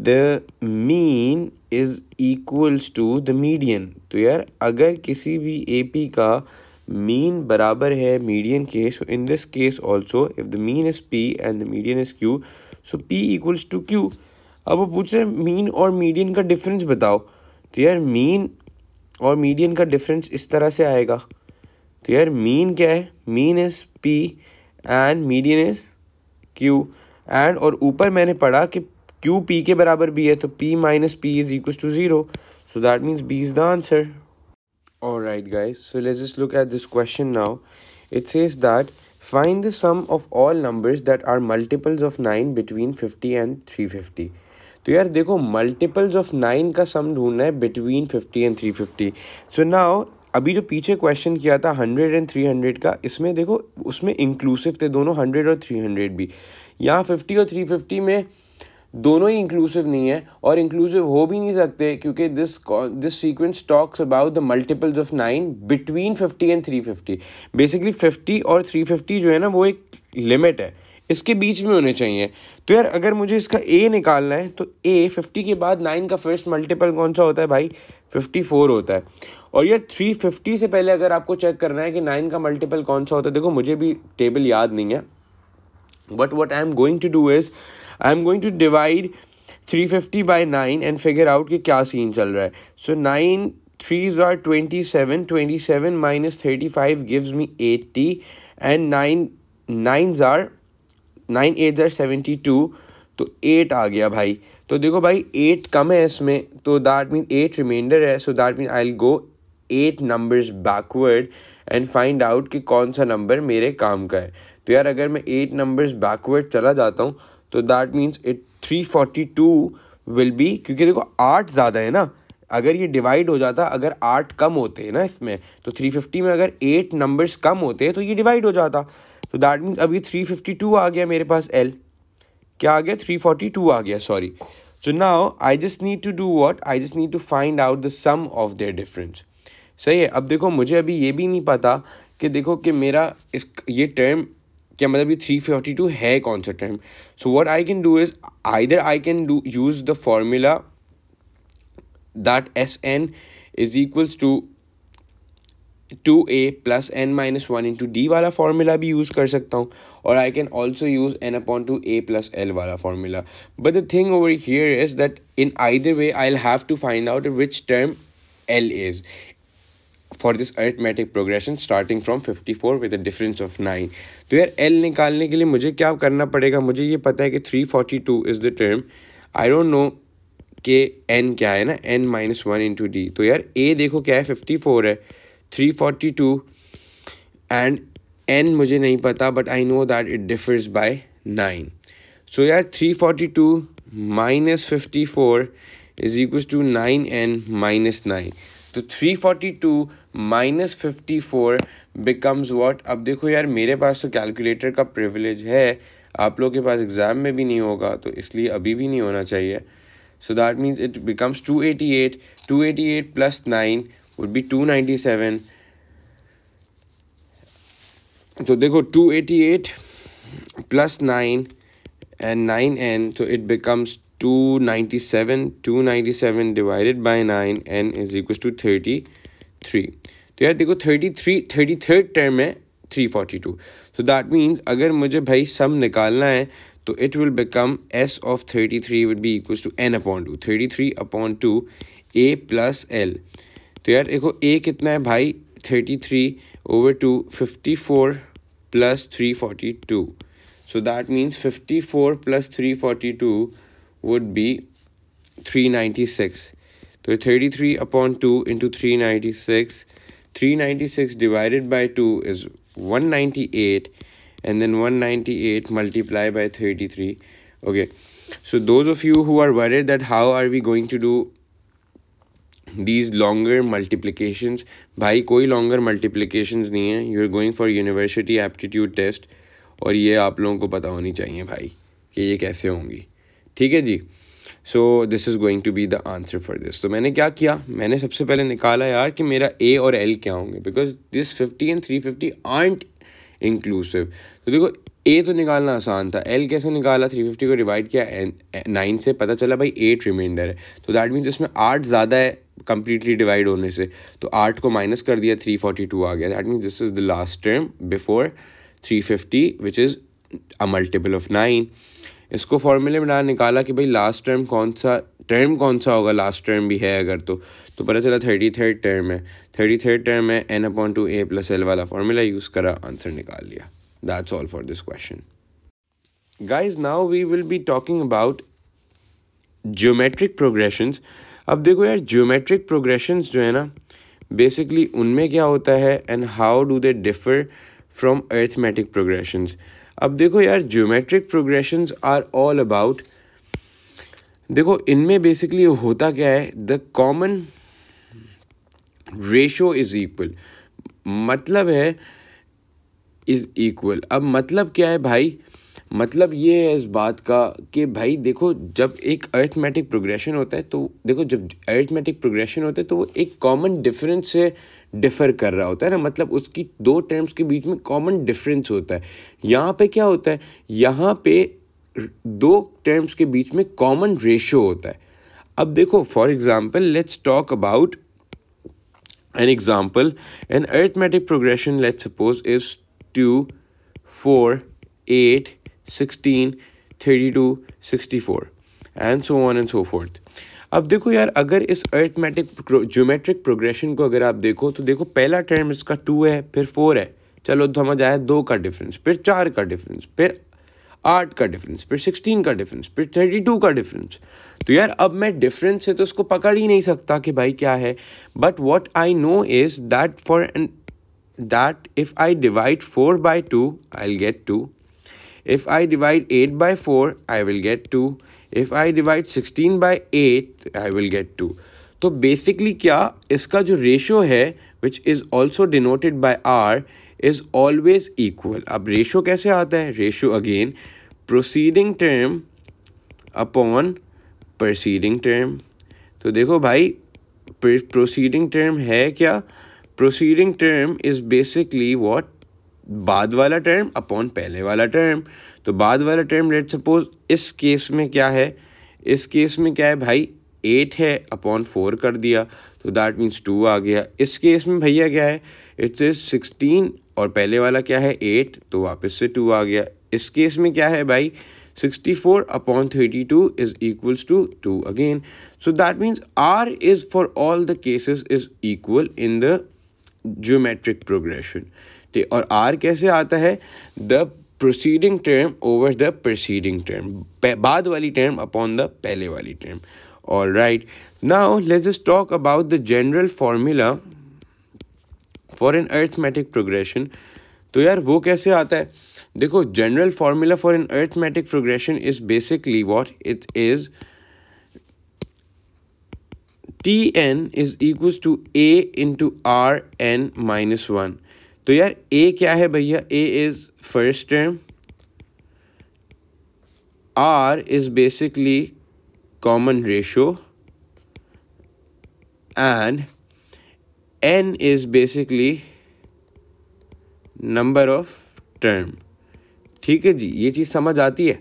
Speaker 2: the mean is equals to the median. तो यार अगर किसी भी AP का mean बराबर है median के, so in this case also if the mean is P and the median is Q, so P equals to Q. अब वो पूछ रहे हैं mean और median का difference बताओ. तो यार mean और median का difference इस तरह से आएगा. तो यार mean क्या है? mean is P and median is Q. and और ऊपर मैंने पढ़ा कि Q P के बराबर भी है, तो P minus P is equals to 0. So that means B is the answer. Alright guys, so let's just look at this question now. It says that find the sum of all numbers that are multiples of 9 between 50 and 350. तो यार देखो multiples of 9 का sum ढूंढना है between 50 and 350. So now अभी जो पीछे question किया था 100 and 300 का, इसमें देखो उसमें इंक्लूसिव थे दोनों 100 और 300 भी. यहाँ 50 और 350 में दोनों ही इंक्लूसिव नहीं है और इंक्लूसिव हो भी नहीं सकते क्योंकि this sequence talks about the multiples of 9 between 50 and 350. Basically 50 और 350 जो है ना वो एक लिमिट है, इसके बीच में होने चाहिए. तो यार अगर मुझे इसका a निकालना है तो a 50 के बाद 9 का फर्स्ट मल्टीपल कौन सा होता है भाई? 54 होता है. और यार 350 से पहले अगर आपको चेक करना है कि 9 का मल्टीपल कौन सा होता है, देखो मुझे भी टेबल याद नहीं है, but what I am going to do is I am going to divide 350 by 9 and figure out कि क्या सीन चल रहा है. So 9 3s are 27, 27 minus 35 gives me 80 and 9 8s are 72, तो 8 आ गया भाई. तो देखो भाई 8 कम है इसमें, तो दैट मीन 8 रिमाइंडर है. So that mean I will go 8 numbers backward and find out कि कौन सा नंबर मेरे काम का है. तो यार अगर मैं 8 numbers backward चला जाता हूँ तो दैट मीन्स 342 विल बी, क्योंकि देखो 8 ज़्यादा है ना, अगर ये डिवाइड हो जाता, अगर 8 कम होते हैं ना इसमें, तो 350 में अगर 8 नंबर्स कम होते हैं तो ये डिवाइड हो जाता. तो दैट मीन्स अभी 352 आ गया मेरे पास. L क्या आ गया? 342 आ गया, sorry. So now I just need to do what? I just need to find out the sum of their difference. सही है. अब देखो मुझे अभी ये भी नहीं पता कि देखो कि मेरा ये टर्म क्या मतलब ये 342 है कौन सा term. So what I can do is either I can do use the formula that Sn is equals to 2a plus n minus 1 into d वाला फॉर्मूला भी यूज़ कर सकता हूँ, और I can also use n upon 2a plus l वाला formula. But the thing over here is that in either way I will have to find out which term l is for this arithmetic progression starting from 54 with a difference of 9. तो यार L निकालने के लिए मुझे क्या करना पड़ेगा? मुझे ये पता है कि 342 is the term. I don't know कि N क्या है ना, N minus 1 into D. तो यार A देखो क्या है, 54 है, 342 and N मुझे नहीं पता, but I know that it differs by 9. So यार 342 minus 54 is equals to 9N minus 9. तो 342 minus 54 becomes what? अब देखो यार मेरे पास तो कैलकुलेटर का प्रिविलेज है, आप लोगों के पास एग्ज़ाम में भी नहीं होगा, तो इसलिए अभी भी नहीं होना चाहिए. So that means it becomes 288. 288 plus 9 would be 297. तो देखो 288 plus 9 and 9n, so it becomes 297. 297 divided by 9, n is equals to 33. तो यार देखो 33rd टर्म है 342. So that means अगर मुझे भाई सम निकालना है तो it will become S of 33 would be equals to n upon 2. 33 upon 2 a plus l. तो यार देखो a कितना है भाई? 33 over 2, 54 plus 342. So that means 54 plus 342 would be 396. So 33 upon 2 into 396. 396 divided by 2 is 198, and then 198 multiplied by 33. Okay, so those of you who are worried that how are we going to do these longer multiplications. भाई कोई longer multiplications नहीं है. You're going for university aptitude test और ये आप लोगों को पता होनी चाहिए भाई कि ये कैसे होंगी. ठीक है जी. So this is going to be the answer for this. तो मैंने क्या किया, मैंने सबसे पहले निकाला यार कि मेरा A और L क्या होंगे, because this 50 and 350 aren't inclusive. तो देखो A तो निकालना आसान था. L कैसे निकाला, 350 को डिवाइड किया 9 से, पता चला भाई 8 रिमाइंडर है. तो दैट मीन्स इसमें 8 ज़्यादा है कंप्लीटली डिवाइड होने से. तो 8 को माइनस कर दिया, 342 आ गया. That means this is the last term before 350 which is a multiple of 9. इसको फॉर्मूले में निकाला कि भाई लास्ट टर्म कौन सा होगा, लास्ट टर्म भी है अगर तो पता चला 33rd टर्म है. 33rd टर्म है n/2a + l वाला फॉर्मूला यूज़ करा, आंसर निकाल लिया. That's all for this question. Guys, now we will be talking about geometric progressions. अब देखो यार geometric progressions जो है ना basically उनमें क्या होता है and how do they differ from arithmetic progressions. अब देखो यार geometric progressions are all about, देखो इनमें basically होता क्या है, the common ratio is equal. मतलब है इज़ इक्वल. अब मतलब क्या है भाई, मतलब ये है इस बात का कि भाई देखो जब एक अरिथमेटिक प्रोग्रेशन होता है, तो देखो जब अरिथमेटिक प्रोग्रेशन होता है तो वो एक कॉमन डिफरेंस से डिफ़र कर रहा होता है ना, मतलब उसकी दो टर्म्स के बीच में कॉमन डिफरेंस होता है. यहाँ पे क्या होता है, यहाँ पे दो टर्म्स के बीच में कॉमन रेशियो होता है. अब देखो for example let's talk about an example. An arithmetic progression, let's suppose, is 2, 4, 8, 16, 32, 64 and so on and so forth. अब देखो यार अगर इस अरिथमेटिक ज्योमेट्रिक प्रोग्रेशन को अगर आप देखो तो देखो पहला टर्म इसका 2 है, फिर 4 है, चलो समझ आया, 2 का डिफरेंस, फिर 4 का डिफरेंस, फिर 8 का डिफरेंस, फिर 16 का डिफरेंस, फिर 32 का डिफरेंस. तो यार अब मैं डिफरेंस से तो उसको पकड़ ही नहीं सकता कि भाई क्या है. But what I know is that for that if I divide 4 by 2 I'll get 2. If I divide 8 by 4 I will get 2. If I divide 16 by 8 I will get 2. तो बेसिकली क्या इसका जो रेशियो है which is also denoted by R is always equal. अब ratio कैसे आता है, ratio again proceeding term upon preceding term. तो देखो भाई प्रोसीडिंग टर्म है क्या, proceeding term is basically what, बाद वाला टर्म अपॉन पहले वाला टर्म. तो बाद वाला टर्म लेट्स सपोज इस केस में क्या है, इस केस में क्या है भाई 8 है अपॉन 4 कर दिया, तो दैट मीन्स 2 आ गया. इस केस में भैया क्या है, इट्स इज 16 और पहले वाला क्या है 8, तो वापस से 2 आ गया. इस केस में क्या है भाई 64 upon 32 is equals to 2 again. So that means R is for all the cases is equal in the geometric progression. और R कैसे आता है, the preceding term over the preceding term, बाद वाली term upon the पहले वाली term. All right. Now let's just talk about the general formula for an arithmetic progression. तो यार वो कैसे आता है, देखो general formula for an arithmetic progression is basically what it is, Tn is equals to a into Rn-1. तो यार a क्या है भैया, a is first term, R is basically common ratio and n is basically number of term. ठीक है जी, ये चीज़ समझ आती है.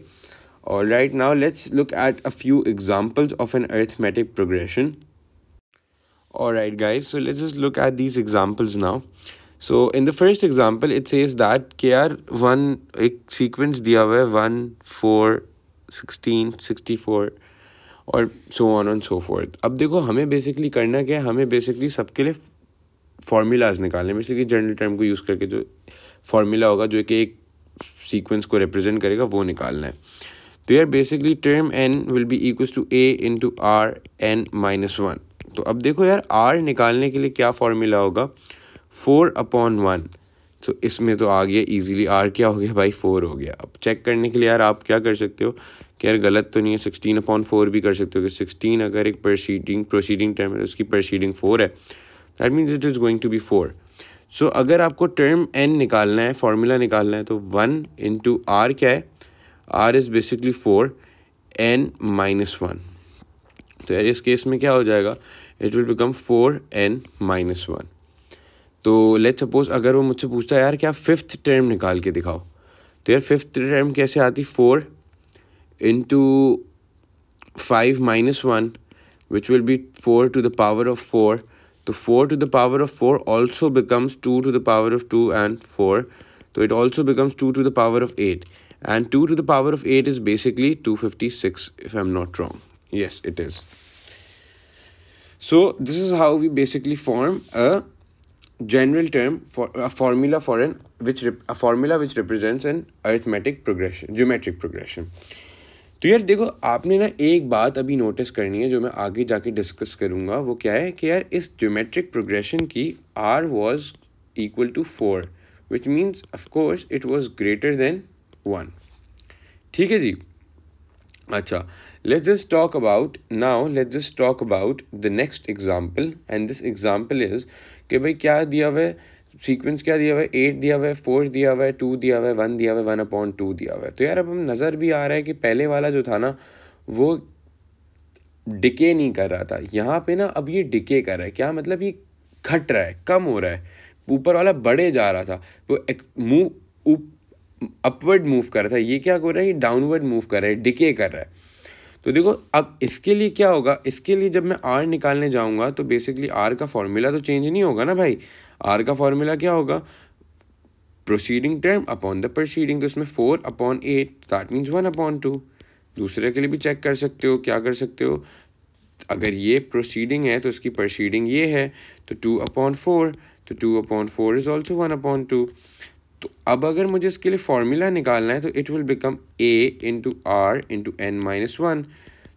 Speaker 2: All right, now let's look at a few examples of an arithmetic progression. All right guys, so let's just look at these examples now. So in the first example it says that कि यार एक sequence दिया हुआ है 1, 4, 16, 64 और so on and so fourth. अब देखो हमें बेसिकली करना क्या है, हमें बेसिकली सबके लिए फार्मूलाज निकालने, बेसिकली जनरल टर्म को यूज़ करके जो फार्मूला होगा जो कि एक सीक्वेंस को रिप्रेजेंट करेगा वो निकालना है. तो यार basically term n will be equals to a into Rn-1. तो अब देखो यार r निकालने के लिए क्या फार्मूला होगा, 4/1. तो इसमें तो आ गया इजीली, आर क्या हो गया भाई 4 हो गया। अब चेक करने के लिए यार आप क्या कर सकते हो कि यार गलत तो नहीं है, 16/4 भी कर सकते हो कि 16 अगर एक प्रोसीडिंग टर्म है उसकी प्रोसीडिंग 4 है, that means it is going to be 4। So अगर आपको टर्म n निकालना है, फॉर्मूला निकालना है, तो 1 इंटू आर क्या है, r is basically 4 n minus 1। तो यार इस केस में क्या हो जाएगा, it will become 4n minus 1। तो लेट्स सपोज अगर वो मुझसे पूछता है यार क्या फिफ्थ टर्म निकाल के दिखाओ, तो यार फिफ्थ टर्म कैसे आती, 4 into 5 minus 1 which will be 4 to the power of 4। तो 4 to the power of 4 also becomes 2 to the power of 2 and 4. So it also becomes 2 to the power of 8. And 2 to the power of 8 is basically 256 if I'm not wrong. Yes, it is. So this is how we basically form a general term for a formula for a formula which represents an arithmetic progression, geometric progression. तो यार देखो आपने ना एक बात अभी notice करनी है जो मैं आगे जाके डिस्कस करूँगा, वो क्या है कि यार इस ज्योमेट्रिक प्रोग्रेशन की r was equal to 4 which means of course it was greater than 1। ठीक है जी। अच्छा, let's just talk about the next example, and this example is कि भाई क्या दिया हुआ है, सीक्वेंस क्या दिया हुआ है, 8 दिया हुआ है, 4 दिया हुआ है, 2 दिया हुआ है, 1 दिया हुआ है, 1/2 दिया हुआ है। तो यार अब हम नज़र भी आ रहा है कि पहले वाला जो था ना वो डिके नहीं कर रहा था, यहाँ पे ना अब ये डिके कर रहा है। क्या मतलब, ये घट रहा है, कम हो रहा है। ऊपर वाला बढ़े जा रहा था, वो मूव अपवर्ड मूव कर रहा था, ये क्या कर रहा है, ये डाउनवर्ड मूव कर रहा है, डिके कर रहा है। तो देखो अब इसके लिए क्या होगा, इसके लिए जब मैं आर निकालने जाऊंगा तो बेसिकली आर का फॉर्मूला तो चेंज नहीं होगा ना भाई। आर का फॉर्मूला क्या होगा, proceeding term upon the proceeding. तो इसमें 4/8 दैट मीन्स 1/2। दूसरे के लिए भी चेक कर सकते हो, क्या कर सकते हो, अगर ये प्रोसीडिंग है तो इसकी प्रोसीडिंग ये है, तो 2/4, तो 2/4 इज ऑल्सो 1/2। तो अब अगर मुझे इसके लिए फॉर्मूला निकालना है तो it will become a into r into n minus 1।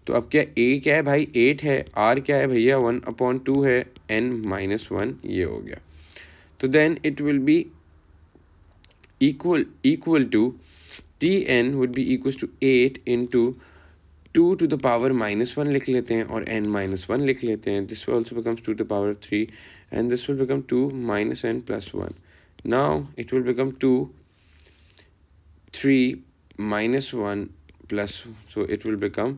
Speaker 2: तो अब क्या a क्या है भाई, 8 है, r क्या है भैया 1/2 है, n माइनस 1 ये हो गया। तो then it will be equal to tn would be equal to 8 into 2 to the power minus 1 लिख लेते हैं और n minus 1 लिख लेते हैं। This will also becomes 2 to the power of 3 and this will become 2 minus n plus 1. Now it will become 2, 3 minus 1 plus, so it will become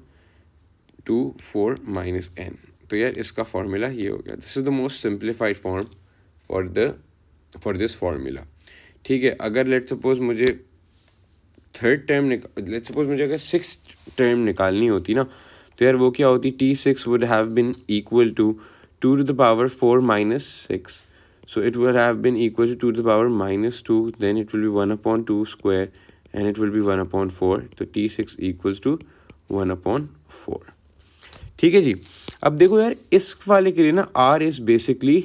Speaker 2: 2, 4 minus n. तो यार इसका फॉर्मूला ये हो गया। This is the most simplified form for this formula. ठीक है, अगर let's suppose मुझे थर्ड टर्म लेट्स सपोज मुझे अगर 6th टर्म निकालनी होती ना, तो यार वो क्या होती, t6 would have been equal to 2 to the power 4 minus 6. So it would have been equal to 2 to the power minus 2, then it will be 1/2 square and it will be 1/4. तो t6 equals to 1/4. ठीक है जी। अब देखो यार इस वाले के लिए ना r is basically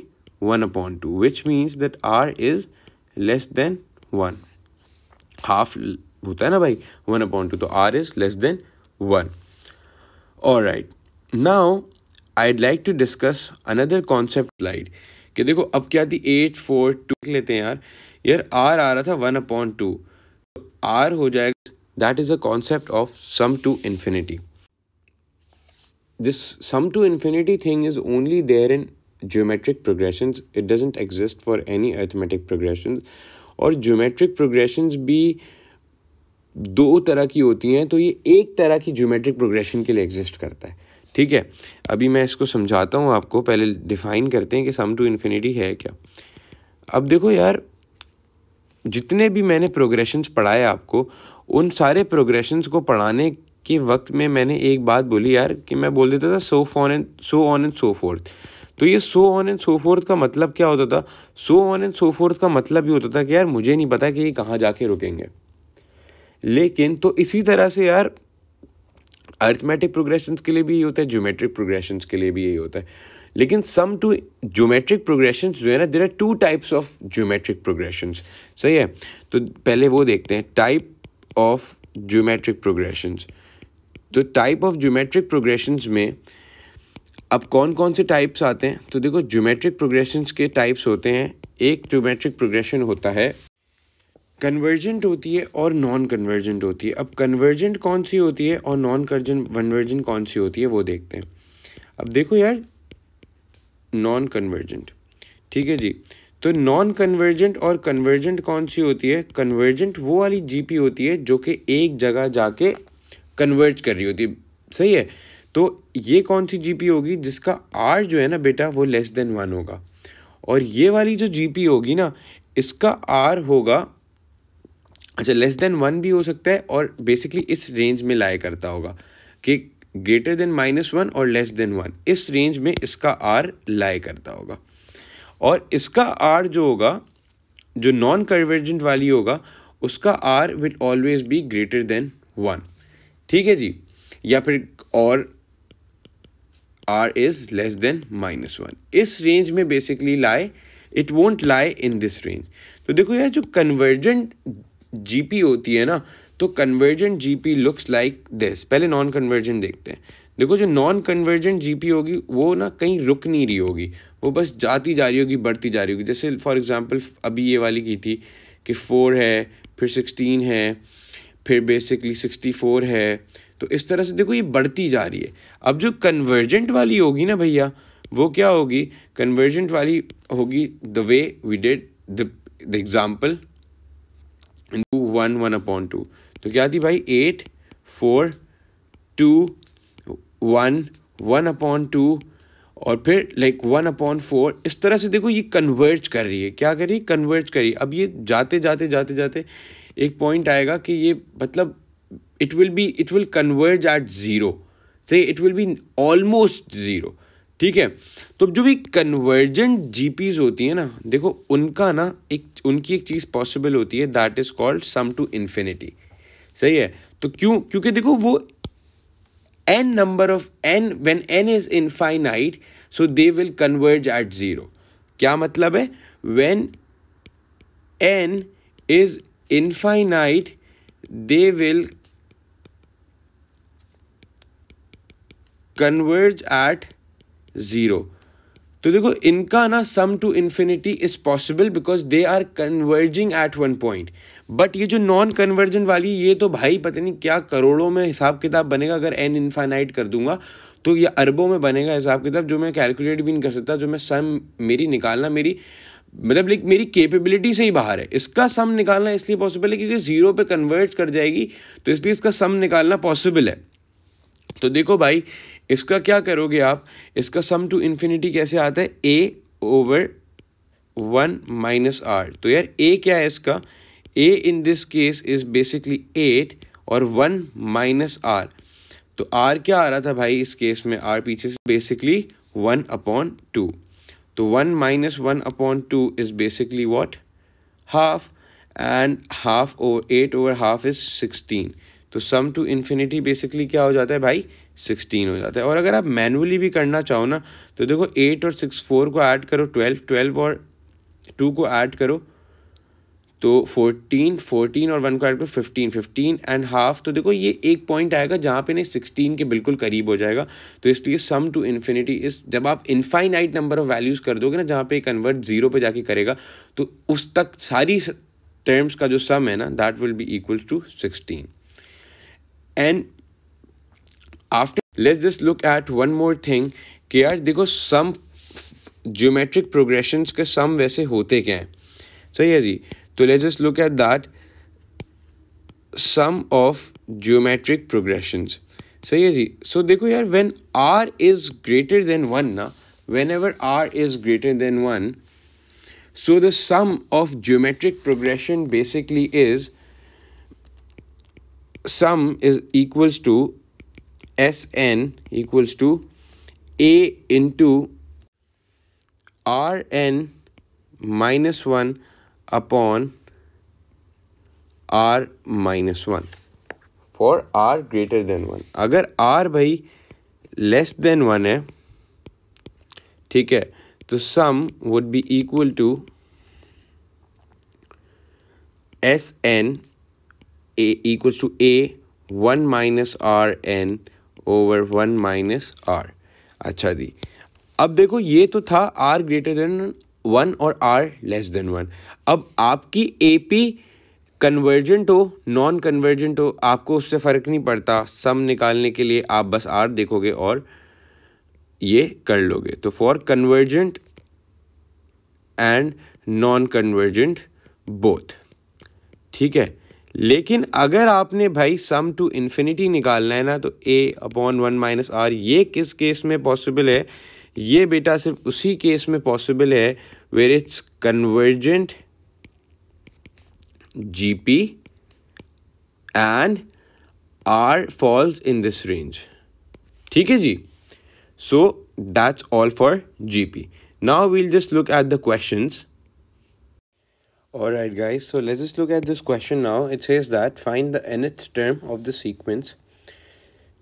Speaker 2: 1/2 which means that r is less than 1. Half होता है ना भाई 1/2, तो r is less than 1. Alright, now I'd like to discuss another concept slide. कि देखो अब क्या थी 8, 4, 2 लेते हैं यार r आ रहा था 1/2, तो r हो जाएगा, that is a concept of sum to infinity. This sum to infinity thing is only there in geometric progressions. It doesn't exist for any arithmetic progressions. और geometric progressions भी दो तरह की होती हैं, तो ये एक तरह की geometric progression के लिए exist करता है। ठीक है, अभी मैं इसको समझाता हूँ आपको, पहले डिफाइन करते हैं कि सम टू इन्फिनिटी है क्या। अब देखो यार जितने भी मैंने प्रोग्रेशंस पढ़ाए आपको, उन सारे प्रोग्रेशंस को पढ़ाने के वक्त में मैंने एक बात बोली यार कि मैं बोल देता था so on and so fourth. तो ये so on and so fourth का मतलब क्या होता था, so on and so fourth का मतलब ये होता था कि यार मुझे नहीं पता कि ये कहाँ जाके रुकेंगे। लेकिन तो इसी तरह से यार अरिथमेटिक प्रोग्रेशंस के लिए भी यही होता है, ज्योमेट्रिक प्रोग्रेशंस के लिए भी यही होता है। लेकिन सम टू ज्योमेट्रिक प्रोग्रेशंस जो है ना, there are 2 types of geometric progressions. सही है, तो पहले वो देखते हैं टाइप ऑफ ज्योमेट्रिक प्रोग्रेशंस। तो टाइप ऑफ ज्योमेट्रिक प्रोग्रेशंस में अब कौन कौन से टाइप्स आते हैं, तो देखो ज्योमेट्रिक प्रोग्रेशंस के टाइप्स होते हैं। एक ज्योमेट्रिक प्रोग्रेशन होता है कन्वर्जेंट होती है और नॉन कन्वर्जेंट होती है। अब कन्वर्जेंट कौन सी होती है और नॉन कन्वर्जेंट कौन सी होती है वो देखते हैं। अब देखो यार, नॉन कन्वर्जेंट, ठीक है जी। तो नॉन कन्वर्जेंट और कन्वर्जेंट कौन सी होती है? कन्वर्जेंट वो वाली जीपी होती है जो कि एक जगह जाके कन्वर्ज कर रही होती है, सही है। तो ये कौन सी जीपी होगी? जिसका आर जो है ना बेटा वो लेस देन 1 होगा। और ये वाली जो जीपी होगी ना, इसका आर होगा, अच्छा लेस देन 1 भी हो सकता है, और बेसिकली इस रेंज में लाया करता होगा कि ग्रेटर देन -1 और लेस देन 1, इस रेंज में इसका आर लाया करता होगा। और इसका आर जो होगा, जो नॉन कन्वर्जेंट वाली होगा, उसका r will always be greater than 1, ठीक है जी। या फिर और आर इज लेस देन -1, इस रेंज में बेसिकली लाए, it won't lie in this range. तो देखो यार, जो कन्वर्जेंट जीपी होती है ना, तो convergent GP looks like this. पहले नॉन कन्वर्जेंट देखते हैं। देखो जो नॉन कन्वर्जेंट जीपी होगी वो ना कहीं रुक नहीं रही होगी, वो बस जाती जा रही होगी, बढ़ती जा रही होगी। जैसे फॉर एग्जांपल अभी ये वाली की थी कि 4 है, फिर 16 है, फिर बेसिकली 64 है। तो इस तरह से देखो ये बढ़ती जा रही है। अब जो कन्वर्जेंट वाली होगी ना भैया, वो क्या होगी? कन्वर्जेंट वाली होगी the way we did the example 1 1/2। तो क्या थी भाई? 8 4 2 1 1/2 और फिर लाइक 1/4। इस तरह से देखो ये कन्वर्ज कर रही है। क्या कर रही है? कन्वर्ज कर रही है। अब ये जाते जाते जाते जाते एक पॉइंट आएगा कि ये मतलब इट विल कन्वर्ज एट 0, सही, इट विल बी ऑलमोस्ट 0, ठीक है। तो जो भी कन्वर्जेंट जीपीज होती है ना, देखो उनका ना उनकी एक चीज़ पॉसिबल होती है, that is called sum to infinity, सही है। तो क्योंकि देखो वो n number of n, when n is infinite, so they will converge at 0। क्या मतलब है? when n is infinite, they will converge at 0। तो देखो इनका ना sum to infinity is possible because they are converging at 1 point. But ये जो non conversion वाली, ये तो भाई पता नहीं क्या करोड़ों में हिसाब किताब बनेगा। अगर n इनफाइनाइट कर दूंगा तो ये अरबों में बनेगा हिसाब किताब, जो मैं कैलकुलेट भी नहीं कर सकता, जो मैं सम मेरी निकालना मेरी मतलब लाइक मेरी कैपेबिलिटी से ही बाहर है। इसका सम निकालना इसलिए पॉसिबल है क्योंकि 0 पे कन्वर्ज कर जाएगी, तो इसलिए इसका सम निकालना पॉसिबल है। तो देखो भाई, इसका क्या करोगे आप? इसका सम टू इन्फिनिटी कैसे आता है? a/1 - r। तो यार a क्या है इसका? a in this case is basically 8 और 1 - r। तो r क्या आ रहा था भाई इस केस में? r पीछे से बेसिकली 1/2। तो 1 - 1/2 is basically what? Half, and half over 8/2 is 16। तो सम टू इन्फिनिटी बेसिकली क्या हो जाता है भाई? 16 हो जाता है। और अगर आप मैनुअली भी करना चाहो ना, तो देखो 8 और 4 को ऐड करो, 12 और 2 को ऐड करो तो 14 और 1 को ऐड करो 15 एंड हाफ। तो देखो ये एक पॉइंट आएगा जहाँ पे नहीं 16 के बिल्कुल करीब हो जाएगा। तो इसलिए सम टू इन्फिनिटी इस, जब आप इनफाइनाइट नंबर ऑफ वैल्यूज कर दोगे ना, जहाँ पे कन्वर्ट 0 पे जाके करेगा, तो उस तक सारी टर्म्स का जो सम है ना, that will be equal to 16। And after let's just look at one more thing कि यार देखो सम ज्योमेट्रिक प्रोग्रेशंस के सम वैसे होते क्या हैं, सही है जी। तो let's just look at that sum of geometric progressions, सही है जी। सो देखो यार, when r is greater than 1 ना, whenever r is greater than 1, so the sum of geometric progression basically is sum is equals to Sn equals to a into Rn minus 1 upon r minus 1 for r greater than 1। अगर r भाई less than 1 है, ठीक है, तो sum would be equal to Sn equals to a 1 minus Rn over 1 minus r। अच्छा जी, अब देखो ये तो था r ग्रेटर देन 1 और r लेस देन 1। अब आपकी AP कन्वर्जेंट हो नॉन कन्वर्जेंट हो आपको उससे फ़र्क नहीं पड़ता, सम निकालने के लिए आप बस आर देखोगे और ये कर लोगे। तो for convergent and non convergent both, ठीक है। लेकिन अगर आपने भाई सम टू इन्फिनिटी निकालना है ना, तो a अपॉन 1 माइनस आर, ये किस केस में पॉसिबल है? ये बेटा सिर्फ उसी केस में पॉसिबल है where it's convergent GP and R falls in this range, ठीक है जी। So that's all for GP. Now we'll just look at the questions. Alright guys, so let's just look at this question now. It says that find the nth term of the sequence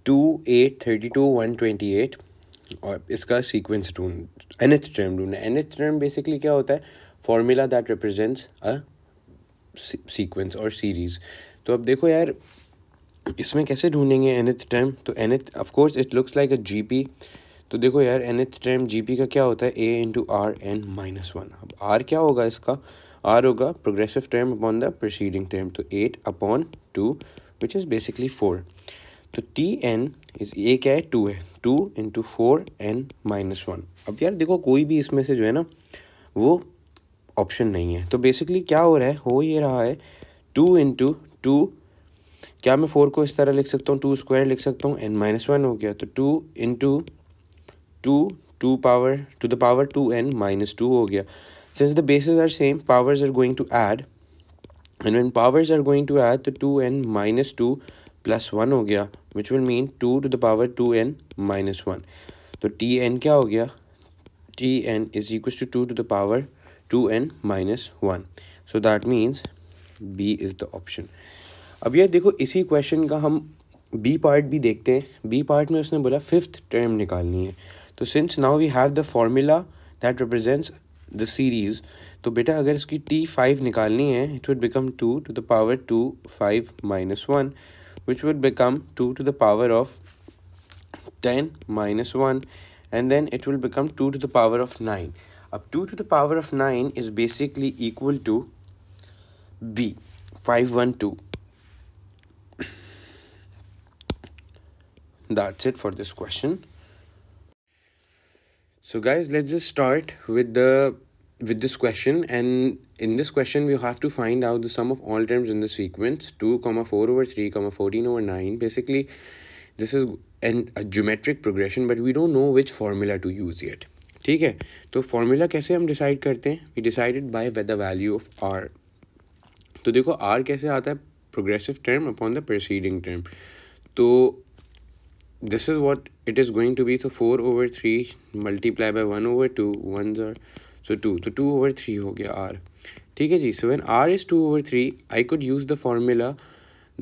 Speaker 2: 2, 8, 32, 128 और इसका sequence ढूंढ, nth term ढूंढना। nth term basically क्या होता है? Formula that represents a sequence और series. तो अब देखो यार इसमें कैसे ढूंढेंगे nth term? तो nth of course it looks like a GP. तो देखो यार nth term GP का क्या होता है? a into r n minus one. अब r क्या होगा इसका? r होगा progressive term upon the preceding term, तो 8 अपॉन 2 विच इज़ बेसिकली 4। तो टी एन इज ए क्या है? 2 है, 2 इंटू 4 एन माइनस वन। अब यार देखो कोई भी इसमें से जो है ना वो ऑप्शन नहीं है, तो बेसिकली क्या हो रहा है? हो ये रहा है 2 इंटू 2, क्या मैं 4 को इस तरह लिख सकता हूँ? 2 स्क्वायर लिख सकता हूँ, एन माइनस वन हो गया। तो 2 into 2 power to the power 2n minus 2 हो गया। Since the bases are same, powers are going to add, and when powers are going to add, तो 2n minus 2 plus 1 हो गया, which will mean 2 to the power 2n minus 1। तो tn क्या हो गया? tn is equals to 2 to the power 2n minus 1। So that means B is the option। अब यार देखो इसी क्वेश्चन का हम बी पार्ट भी देखते हैं। बी पार्ट में उसने बोला फिफ्थ टर्म निकालनी है। तो since now we have the formula that represents the series, तो बेटा अगर इसकी t5 निकालनी है, it would become 2 to the power 2 5 minus 1, which would become 2 to the power of 10 minus 1, and then it will become 2 to the power of 9। अब 2 to the power of 9 is basically equal to B 512। That's it for this question. So guys, let's just start with this question, and in this question we have to find out the sum of all terms in the sequence 2, 4 over 3, 14 over 9। Basically this is a geometric progression, but we don't know which formula to use yet। ठीक है, तो formula कैसे हम decide करते हैं? We decided by the value of r. तो देखो r कैसे आता है? Progressive term upon the preceding term. तो this is what it is going to be। so 4 over 3 multiply by 1 over 2, 1s are so 2, तो 2 over 3 हो गया r, ठीक है जी। so when r is 2 over 3, I could use the formula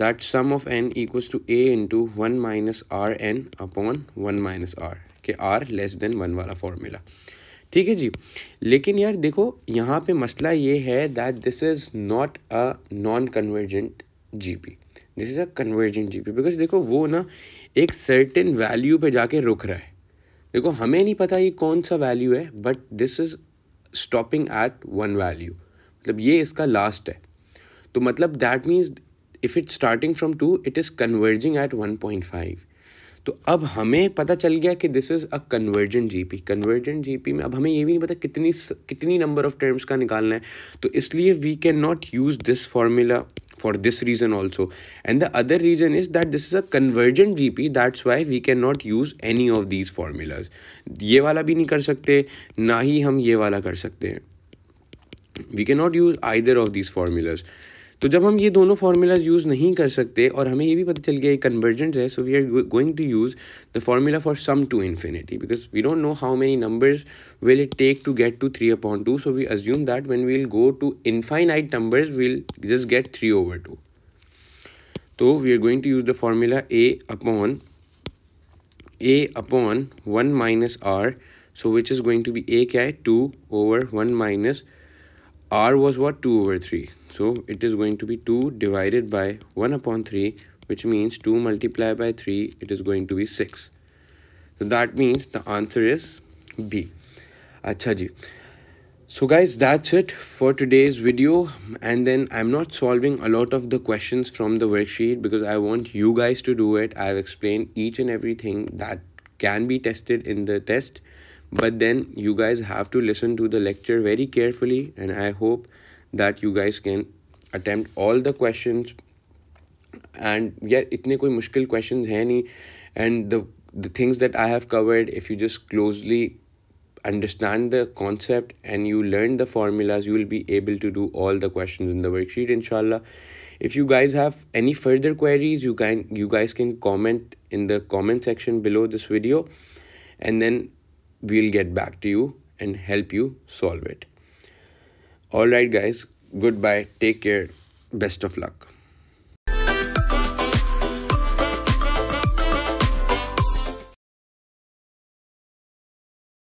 Speaker 2: that sum of n equals to a into 1 minus r n upon 1 minus r, के r less than 1 वाला formula, ठीक है जी। लेकिन यार देखो यहाँ पे मसला ये है that this is not a non convergent GP, this is a convergent GP. Because देखो वो ना एक सर्टेन वैल्यू पे जाके रुक रहा है। देखो हमें नहीं पता ये कौन सा वैल्यू है, but this is stopping at one value, मतलब ये इसका लास्ट है। तो मतलब that means if it starting from 2 it is converging at 1.5। तो अब हमें पता चल गया कि this is a convergent GP. Convergent GP में अब हमें ये भी नहीं पता कितनी नंबर ऑफ टर्म्स का निकालना है, तो इसलिए we can not use this formula for this reason also। and the other reason is that this is a convergent GP, that's why we cannot use any of these formulas। ये वाला भी नहीं कर सकते, ना ही हम ये वाला कर सकते हैं। we cannot use either of these formulas। तो जब हम ये दोनों फार्मूलाज यूज़ नहीं कर सकते और हमें ये भी पता चल गया ये कन्वर्जेंट है, so we are going to use the formula for sum to infinity, because we don't know how many numbers will it take to get to 3/2, so we assume that when we'll go to infinite numbers we'll just get 3/2। so we are going to use the formula a upon 1 minus r, so which is going to be a क्या है? 2 over 1 minus r was what? 2 over 3, so it is going to be 2 divided by 1 upon 3, which means 2 multiplied by 3, it is going to be 6। so that means the answer is B। अच्छा जी, So guys, that's it for today's video. And then I'm not solving a lot of the questions from the worksheet because I want you guys to do it. I've explained each and everything that can be tested in the test, but then you guys have to listen to the lecture very carefully, and I hope that you guys can attempt all the questions. And yeah, itne koi mushkil questions hai nahi, and the things that I have covered, if you just closely understand the concept and you learn the formulas, you will be able to do all the questions in the worksheet, inshallah. If you guys have any further queries, you guys can comment in the comment section below this video, and then we'll get back to you and help you solve it. All right guys, goodbye, take care, best of luck.